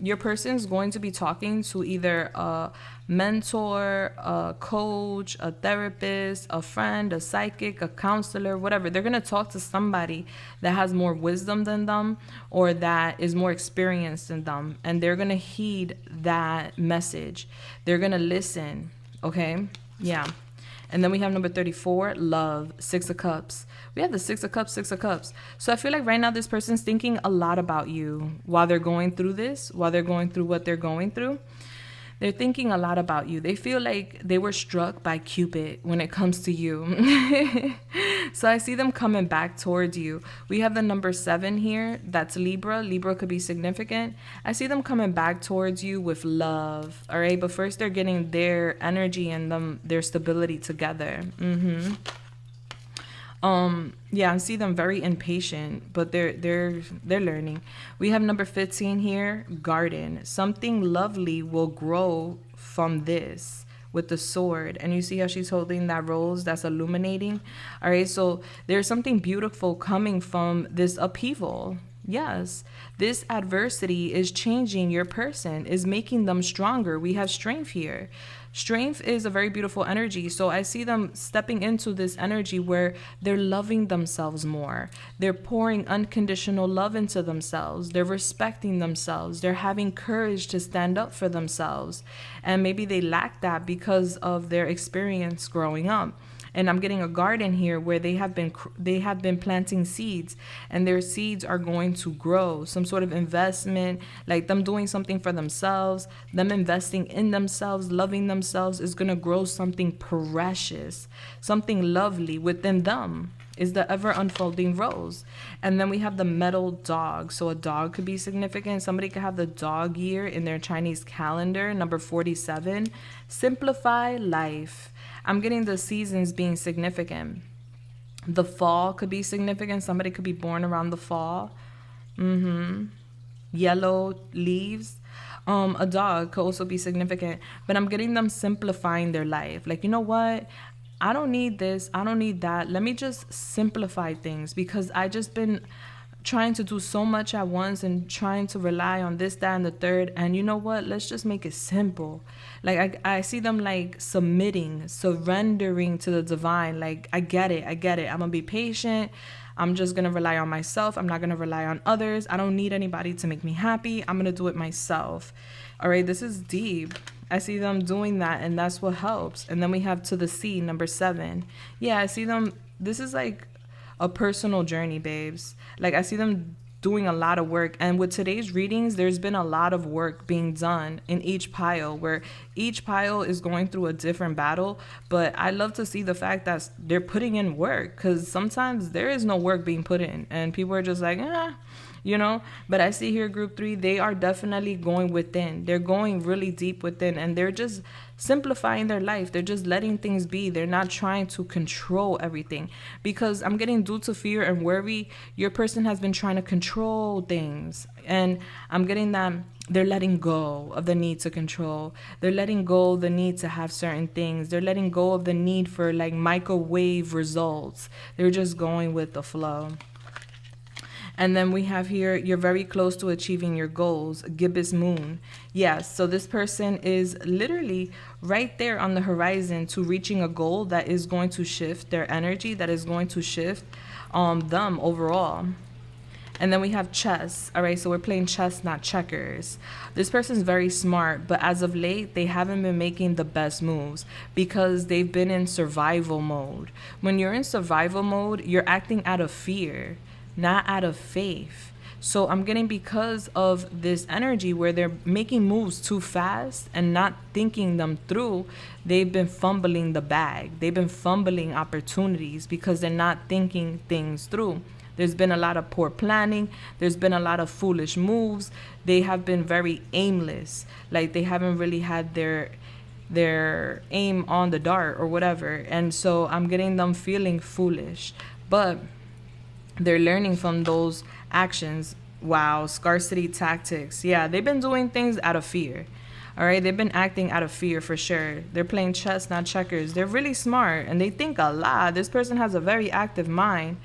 your person's going to be talking to either a mentor, a coach, a therapist, a friend, a psychic, a counselor, whatever. They're going to talk to somebody that has more wisdom than them, or that is more experienced than them, and they're going to heed that message. They're going to listen, okay? Yeah. And then we have number 34, love, 6 of cups. We have the 6 of cups, 6 of cups. So I feel like right now this person's thinking a lot about you while they're going through this, while they're going through what they're going through. They're thinking a lot about you. They feel like they were struck by Cupid when it comes to you. So I see them coming back towards you. We have the number 7 here. That's Libra. Libra could be significant. I see them coming back towards you with love. All right. But first they're getting their energy and their stability together. Yeah, I see them very impatient, but they're learning. We have number 15 here, garden. Something lovely will grow from this, with the sword. And you see how she's holding that rose that's illuminating. All right, so there's something beautiful coming from this upheaval. Yes, this adversity is changing your person, is making them stronger. We have strength here. Strength is a very beautiful energy. So I see them stepping into this energy where they're loving themselves more. They're pouring unconditional love into themselves. They're respecting themselves. They're having courage to stand up for themselves. And maybe they lack that because of their experience growing up. And I'm getting a garden here where they have been planting seeds, and their seeds are going to grow. Some sort of investment, like them doing something for themselves, them investing in themselves, loving themselves, is going to grow something precious, something lovely within them. Is the ever unfolding rose. And then we have the metal dog. So a dog could be significant. Somebody could have the dog year in their Chinese calendar, number 47. Simplify life. I'm getting the seasons being significant. The fall could be significant. Somebody could be born around the fall. Yellow leaves. A dog could also be significant. But I'm getting them simplifying their life. Like, you know what? I don't need this. I don't need that. Let me just simplify things, because I just been trying to do so much at once and trying to rely on this, that, and the third. And you know what? Let's just make it simple. Like I see them like submitting, surrendering to the divine. Like, I get it. I'm going to be patient. I'm just going to rely on myself. I'm not going to rely on others. I don't need anybody to make me happy. I'm going to do it myself. All right. This is deep. I see them doing that, and that's what helps. And then we have to the sea, number 7. Yeah, I see them. This is like a personal journey, babes. Like, I see them doing a lot of work. And with today's readings, there's been a lot of work being done in each pile, where each pile is going through a different battle. But I love to see the fact that they're putting in work, because sometimes there is no work being put in, and people are just like, you know. But I see here, group 3, they are definitely going within. They're going really deep within, and they're just simplifying their life. They're just letting things be. They're not trying to control everything, because I'm getting, due to fear and worry, your person has been trying to control things. And I'm getting that they're letting go of the need to control. They're letting go of the need to have certain things. They're letting go of the need for like microwave results. They're just going with the flow. And then we have here, you're very close to achieving your goals, gibbous moon. Yes, so this person is literally right there on the horizon to reaching a goal that is going to shift their energy, that is going to shift them overall. And then we have chess. All right, so we're playing chess, not checkers. This person's very smart, but as of late, they haven't been making the best moves because they've been in survival mode. When you're in survival mode, you're acting out of fear, not out of faith. So I'm getting, because of this energy where they're making moves too fast and not thinking them through, they've been fumbling the bag. They've been fumbling opportunities because they're not thinking things through. There's been a lot of poor planning. There's been a lot of foolish moves. They have been very aimless. Like, they haven't really had their aim on the dart or whatever. And so I'm getting them feeling foolish. But they're learning from those actions. Wow, scarcity tactics. Yeah, they've been doing things out of fear. All right, they've been acting out of fear for sure. They're playing chess, not checkers. They're really smart and they think a lot. This person has a very active mind.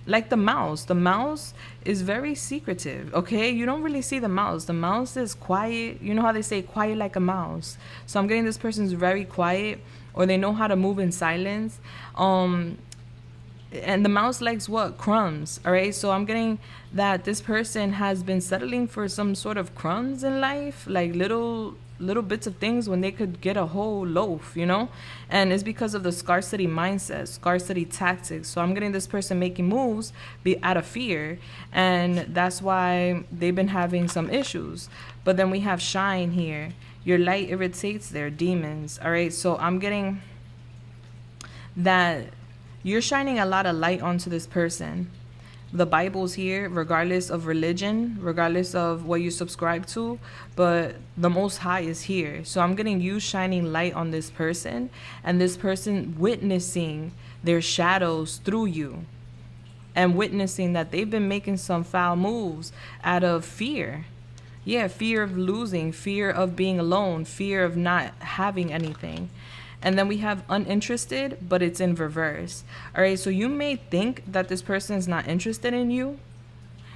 Like the mouse. The mouse is very secretive, okay? You don't really see the mouse. The mouse is quiet. You know how they say quiet like a mouse. So I'm getting this person's very quiet, or they know how to move in silence. And the mouse likes what? Crumbs. All right. So I'm getting that this person has been settling for some sort of crumbs in life, like little bits of things when they could get a whole loaf, you know? And it's because of the scarcity mindset, scarcity tactics. So I'm getting this person making moves out of fear. And that's why they've been having some issues. But then we have shine here. Your light irritates their demons. All right. So I'm getting that you're shining a lot of light onto this person. The Bible's here, regardless of religion, regardless of what you subscribe to, but the Most High is here. So I'm getting you shining light on this person, and this person witnessing their shadows through you, and witnessing that they've been making some foul moves out of fear. Yeah, fear of losing, fear of being alone, fear of not having anything. And then we have uninterested, but it's in reverse. All right, so you may think that this person is not interested in you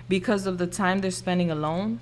because of the time they're spending alone,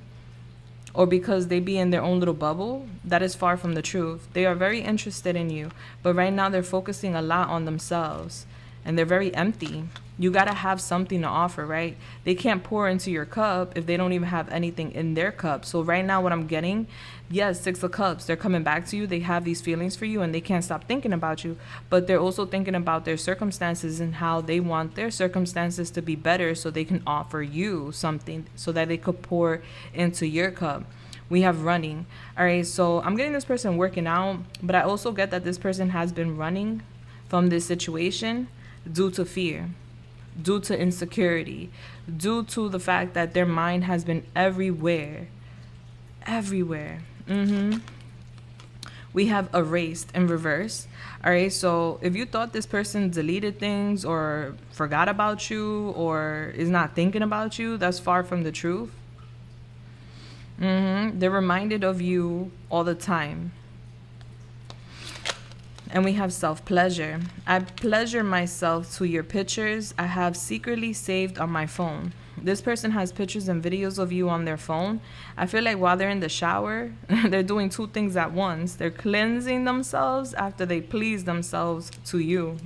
or because they be in their own little bubble. That is far from the truth. They are very interested in you, but right now they're focusing a lot on themselves, and they're very empty. You got to have something to offer, right? They can't pour into your cup if they don't even have anything in their cup. So right now what I'm getting, yes, 6 of Cups, they're coming back to you. They have these feelings for you and they can't stop thinking about you. But they're also thinking about their circumstances and how they want their circumstances to be better so they can offer you something so that they could pour into your cup. We have running. All right, so I'm getting this person working out, but I also get that this person has been running from this situation due to fear, due to insecurity, due to the fact that their mind has been everywhere. We have erased in reverse. All right, so if you thought this person deleted things or forgot about you or is not thinking about you, that's far from the truth. They're reminded of you all the time. And we have self-pleasure. I pleasure myself to your pictures I have secretly saved on my phone. This person has pictures and videos of you on their phone. I feel like while they're in the shower, they're doing 2 things at once. They're cleansing themselves after they please themselves to you.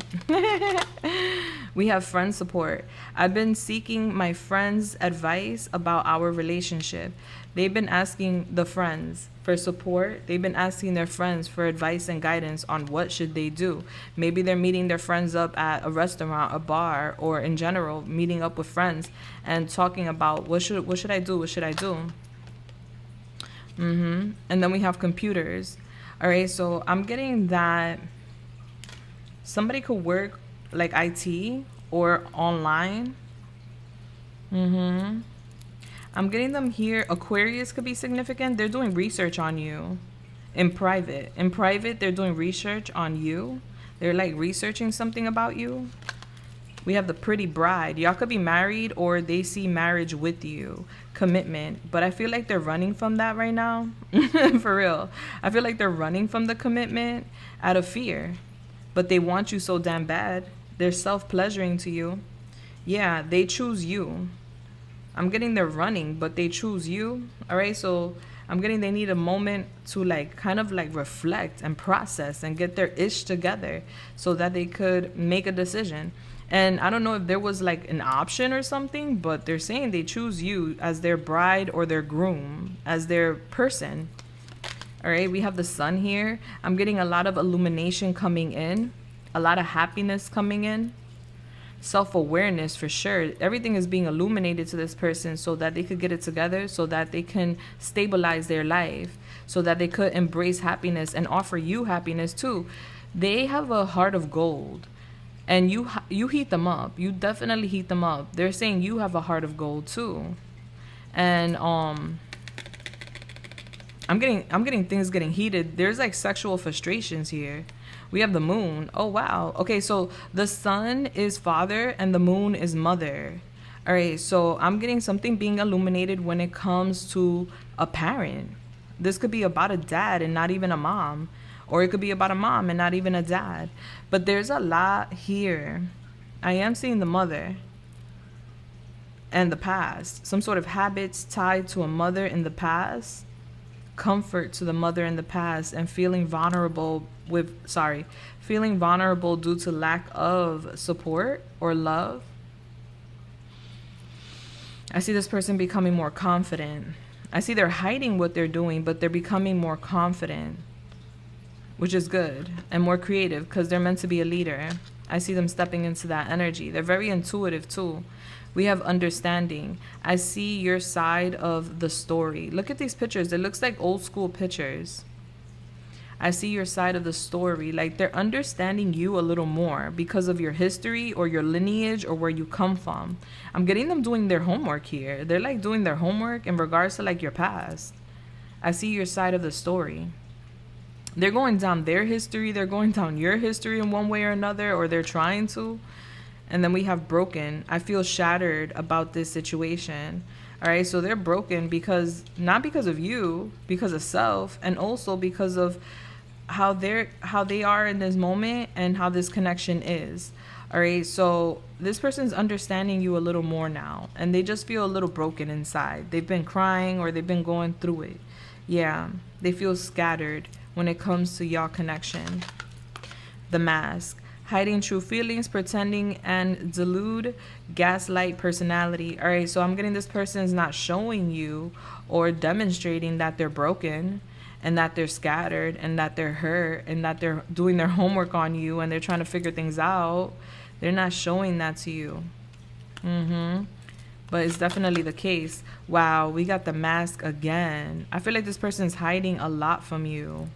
We have friend support. I've been seeking my friends' advice about our relationship. They've been asking the friends for support. They've been asking their friends for advice and guidance on what should they do. Maybe they're meeting their friends up at a restaurant, a bar, or in general, meeting up with friends and talking about what should I do? What should I do? And then we have computers. All right, so I'm getting that somebody could work like IT or online. I'm getting them here. Aquarius could be significant. They're doing research on you in private. In private, they're doing research on you. They're like researching something about you. We have the pretty bride. Y'all could be married or they see marriage with you. Commitment. But I feel like they're running from that right now. For real. I feel like they're running from the commitment out of fear. But they want you so damn bad. They're self-pleasuring to you. Yeah, they choose you. I'm getting they're running, but they choose you. All right, so I'm getting they need a moment to like kind of like reflect and process and get their ish together so that they could make a decision. And I don't know if there was like an option or something, but they're saying they choose you as their bride or their groom, as their person. All right, we have the sun here. I'm getting a lot of illumination coming in, a lot of happiness coming in. Self-awareness for sure. Everything is being illuminated to this person so that they could get it together, so that they can stabilize their life, so that they could embrace happiness and offer you happiness too. They have a heart of gold and you heat them up. You definitely heat them up. They're saying you have a heart of gold too. And I'm getting things getting heated. There's like sexual frustrations here. We have the moon. Oh, wow. Okay, so the sun is father and the moon is mother. All right, so I'm getting something being illuminated when it comes to a parent. This could be about a dad and not even a mom. Or it could be about a mom and not even a dad. But there's a lot here. I am seeing the mother and the past. Some sort of habits tied to a mother in the past. Comfort to the mother in the past and feeling vulnerable due to lack of support or love. I see this person becoming more confident. I see they're hiding what they're doing, but they're becoming more confident, which is good, and more creative because they're meant to be a leader. I see them stepping into that energy. They're very intuitive too. We have understanding. I see your side of the story. Look at these pictures. It looks like old school pictures. I see your side of the story. Like they're understanding you a little more because of your history or your lineage or where you come from. I'm getting them doing their homework here. They're like doing their homework in regards to like your past. I see your side of the story. They're going down their history. They're going down your history in one way or another, or they're trying to. And then we have broken. I feel shattered about this situation. All right, so they're broken because, not because of you, because of self, and also because of how they are in this moment and how this connection is. All right, so this person's understanding you a little more now, and they just feel a little broken inside. They've been crying or they've been going through it. Yeah, they feel scattered when it comes to y'all connection. The mask. hiding true feelings, pretending and delude, gaslight personality. All right, so I'm getting this person is not showing you or demonstrating that they're broken and that they're scattered and that they're hurt and that they're doing their homework on you and they're trying to figure things out. They're not showing that to you. But it's definitely the case. Wow, we got the Mask again. I feel like this person's hiding a lot from you.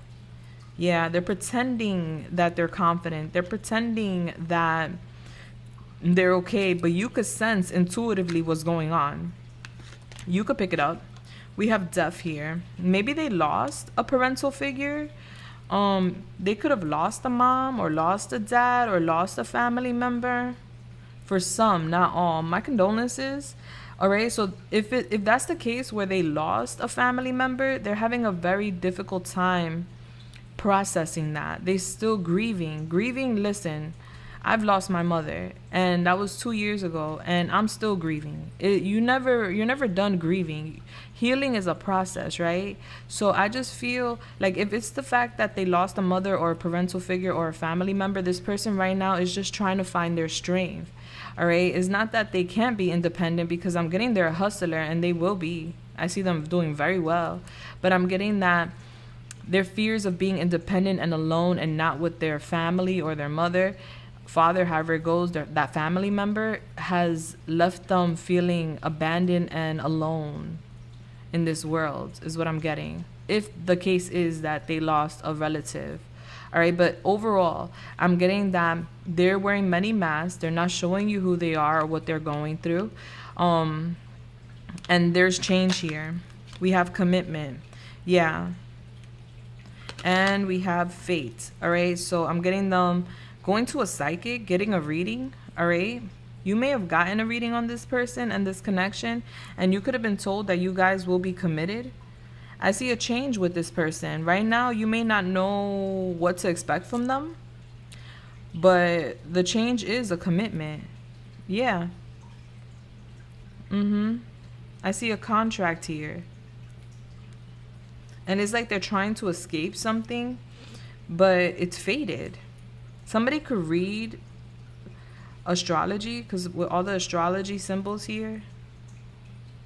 Yeah, they're pretending that they're confident. They're pretending that they're okay, but you could sense intuitively what's going on. You could pick it up. We have Death here. Maybe they lost a parental figure. They could have lost a mom or lost a dad or lost a family member. For some, not all. My condolences. All right, so if that's the case where they lost a family member, they're having a very difficult time processing that. They still grieving. Listen, I've lost my mother and that was 2 years ago and I'm still grieving. You're never done grieving. Healing is a process, right? So I just feel like if it's the fact that they lost a mother or a parental figure or a family member, this person right now is just trying to find their strength. All right, it's not that they can't be independent, because I'm getting they're a hustler and they will be. I see them doing very well, but I'm getting that their fears of being independent and alone and not with their family or their mother, father, however it goes, that family member has left them feeling abandoned and alone in this world, is what I'm getting. If the case is that they lost a relative. All right, but overall, I'm getting that they're wearing many masks. They're not showing you who they are or what they're going through. And there's change here. We have commitment. Yeah. And we have fate. All right, so I'm getting them going to a psychic, getting a reading. All right. You may have gotten a reading on this person and this connection, and you could have been told that you guys will be committed. I see a change with this person. Right now, you may not know what to expect from them, but the change is a commitment. Yeah. I see a contract here. And it's like they're trying to escape something, but it's faded. Somebody could read astrology, because with all the astrology symbols here.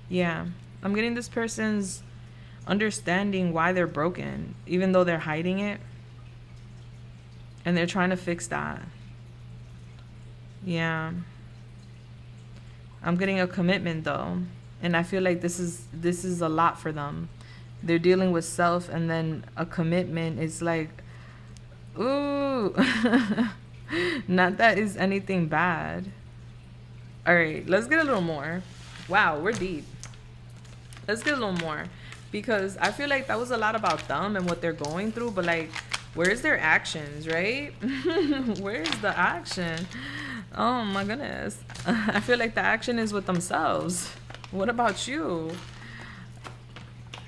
Yeah. I'm getting this person's understanding why they're broken, even though they're hiding it, and they're trying to fix that. Yeah, I'm getting a commitment though, and I feel like this is a lot for them. They're dealing with self, and then a commitment is like, ooh. Not that is anything bad. All right, let's get a little more. Wow, we're deep. Let's get a little more, because I feel like that was a lot about them and what they're going through, but like, where's their actions, right? Where's the action? Oh my goodness. I feel like the action is with themselves. What about you?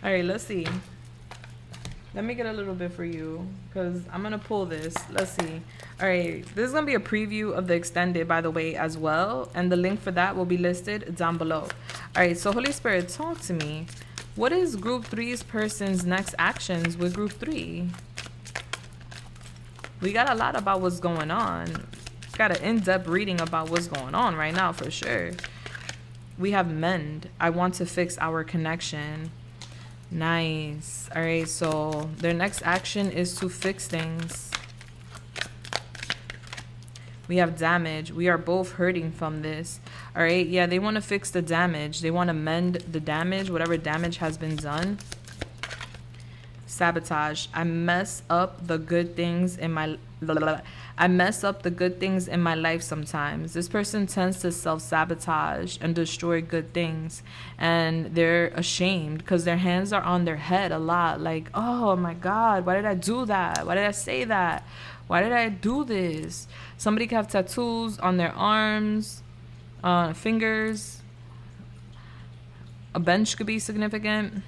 All right, let's see. Let me get a little bit for you, because I'm going to pull this. Let's see. All right, this is going to be a preview of the extended, by the way, as well. And the link for that will be listed down below. All right, so Holy Spirit, talk to me. What is Group 3's person's next actions with Group 3? We got a lot about what's going on. Got an in-depth reading about what's going on right now, for sure. We have mend. I want to fix our connection. Nice. All right, so their next action is to fix things. We have damage. We are both hurting from this. All right, yeah, they want to fix the damage. They want to mend the damage, whatever damage has been done. Sabotage. I mess up the good things in my life sometimes. This person tends to self-sabotage and destroy good things, and they're ashamed because their hands are on their head a lot. Like, oh my God, why did I do that? Why did I say that? Why did I do this? Somebody could have tattoos on their arms, fingers. A bench could be significant.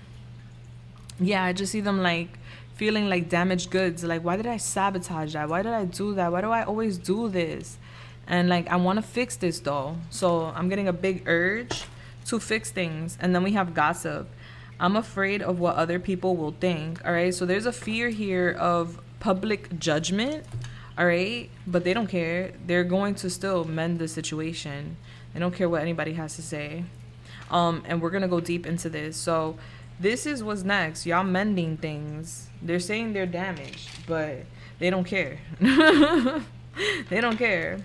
Yeah, I just see them like feeling like damaged goods. Like, why did I sabotage that? Why did I do that? Why do I always do this? And like, I want to fix this though. So I'm getting a big urge to fix things. And then we have gossip. I'm afraid of what other people will think. All right. So there's a fear here of public judgment. All right, but they don't care. They're going to still mend the situation. They don't care what anybody has to say. And we're gonna go deep into this. So this is what's next. Y'all mending things. They're saying they're damaged, but they don't care. They don't care.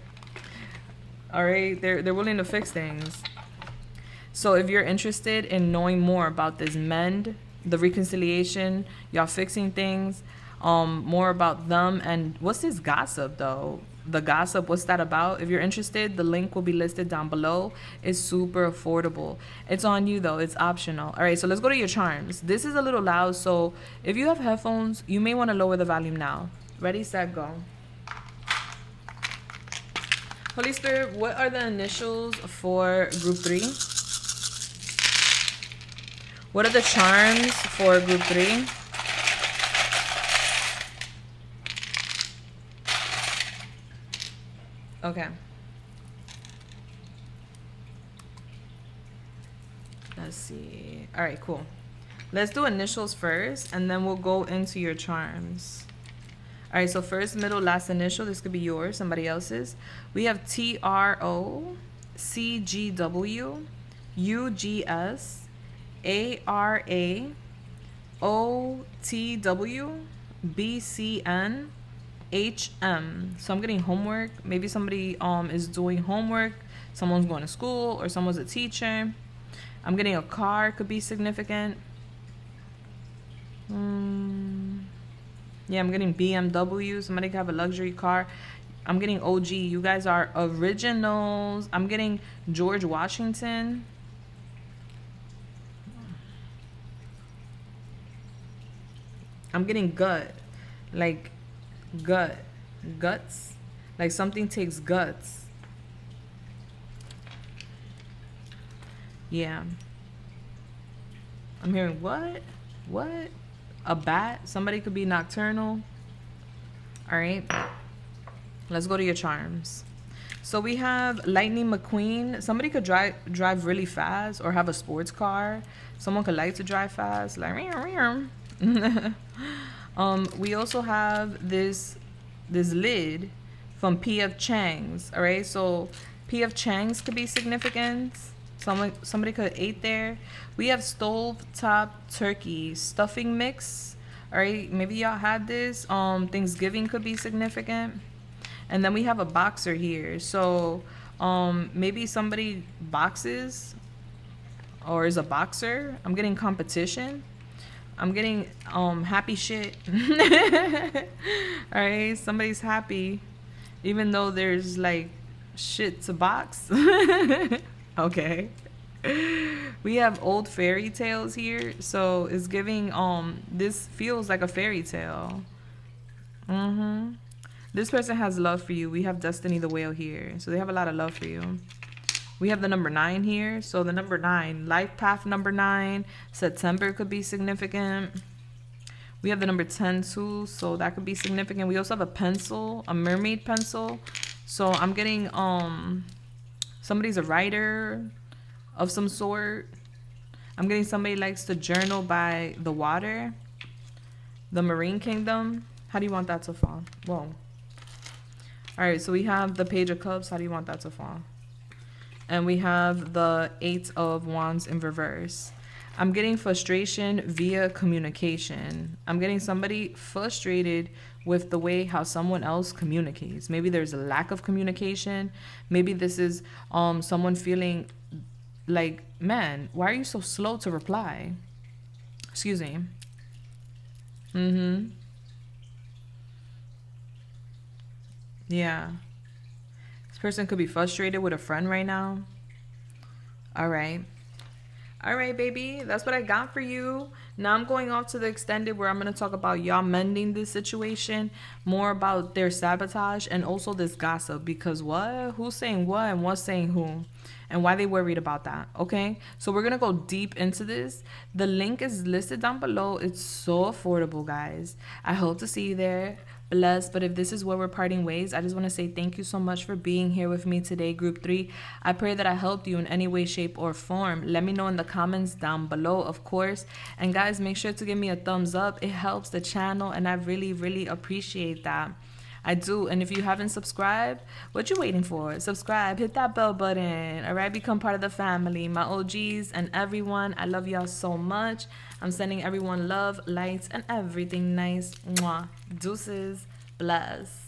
All right, they're willing to fix things. So if you're interested in knowing more about this mend, the reconciliation, y'all fixing things, more about them, and what's this gossip though? The gossip, what's that about? If you're interested, the link will be listed down below. It's super affordable. It's on you though, it's optional. All right, so let's go to your charms. This is a little loud, so if you have headphones, you may want to lower the volume now. Ready, set, go. Holy Spirit, what are the initials for group 3? What are the charms for group 3? Okay. Let's see. All right, cool. Let's do initials first, and then we'll go into your charms. All right, so first, middle, last initial. This could be yours, somebody else's. We have TRO, CGW, UGS, ARA, OTW, BCN, HM. So I'm getting homework. Maybe somebody is doing homework. Someone's going to school, or someone's a teacher. I'm getting a car, could be significant. Yeah, I'm getting BMW. Somebody could have a luxury car. I'm getting OG. You guys are originals. I'm getting George Washington. I'm getting gut. Like guts. Like something takes guts. Yeah. I'm hearing what? What? A bat? Somebody could be nocturnal. All right. Let's go to your charms. So we have Lightning McQueen. Somebody could drive really fast or have a sports car. Someone could like to drive fast. Like we also have this lid from P.F. Chang's. All right. So P.F. Chang's could be significant. Somebody could have ate there. We have stovetop turkey stuffing mix. All right, maybe y'all had this. Thanksgiving could be significant. And then we have a boxer here. So maybe somebody boxes or is a boxer. I'm getting competition. I'm getting happy shit. All right, somebody's happy even though there's like shit to box. Okay. We have old fairy tales here, so it's giving this feels like a fairy tale. This person has love for you. We have Destiny the Whale here, so they have a lot of love for you. We have the number 9 here, so the number 9, life path number 9, September could be significant. We have the number 10 too, so that could be significant. We also have a pencil, a mermaid pencil. So I'm getting somebody's a writer of some sort. I'm getting somebody likes to journal by the water. The Marine Kingdom. How do you want that to fall? Whoa. All right, so we have the Page of Cups. How do you want that to fall? And we have the 8 of Wands in reverse. I'm getting frustration via communication. I'm getting somebody frustrated with the way how someone else communicates. Maybe there's a lack of communication. Maybe this is someone feeling like, man, why are you so slow to reply? Excuse me. Yeah. This person could be frustrated with a friend right now. All right. All right, baby, that's what I got for you. Now I'm going off to the extended where I'm going to talk about y'all mending this situation, more about their sabotage, and also this gossip. Because what? Who's saying what and what's saying who? And why they worried about that, okay? So we're going to go deep into this. The link is listed down below. It's so affordable, guys. I hope to see you there. Blessed. But if this is where we're parting ways, I just want to say thank you so much for being here with me today, group 3. I pray that I helped you in any way, shape, or form. Let me know in the comments down below, of course. And guys, make sure to give me a thumbs up. It helps the channel, and I really, really appreciate that. I do. And if you haven't subscribed, what you waiting for? Subscribe, hit that bell button. All right, become part of the family. My OGs and everyone, I love y'all so much. I'm sending everyone love, lights, and everything nice. Mwah. Deuces. Bless.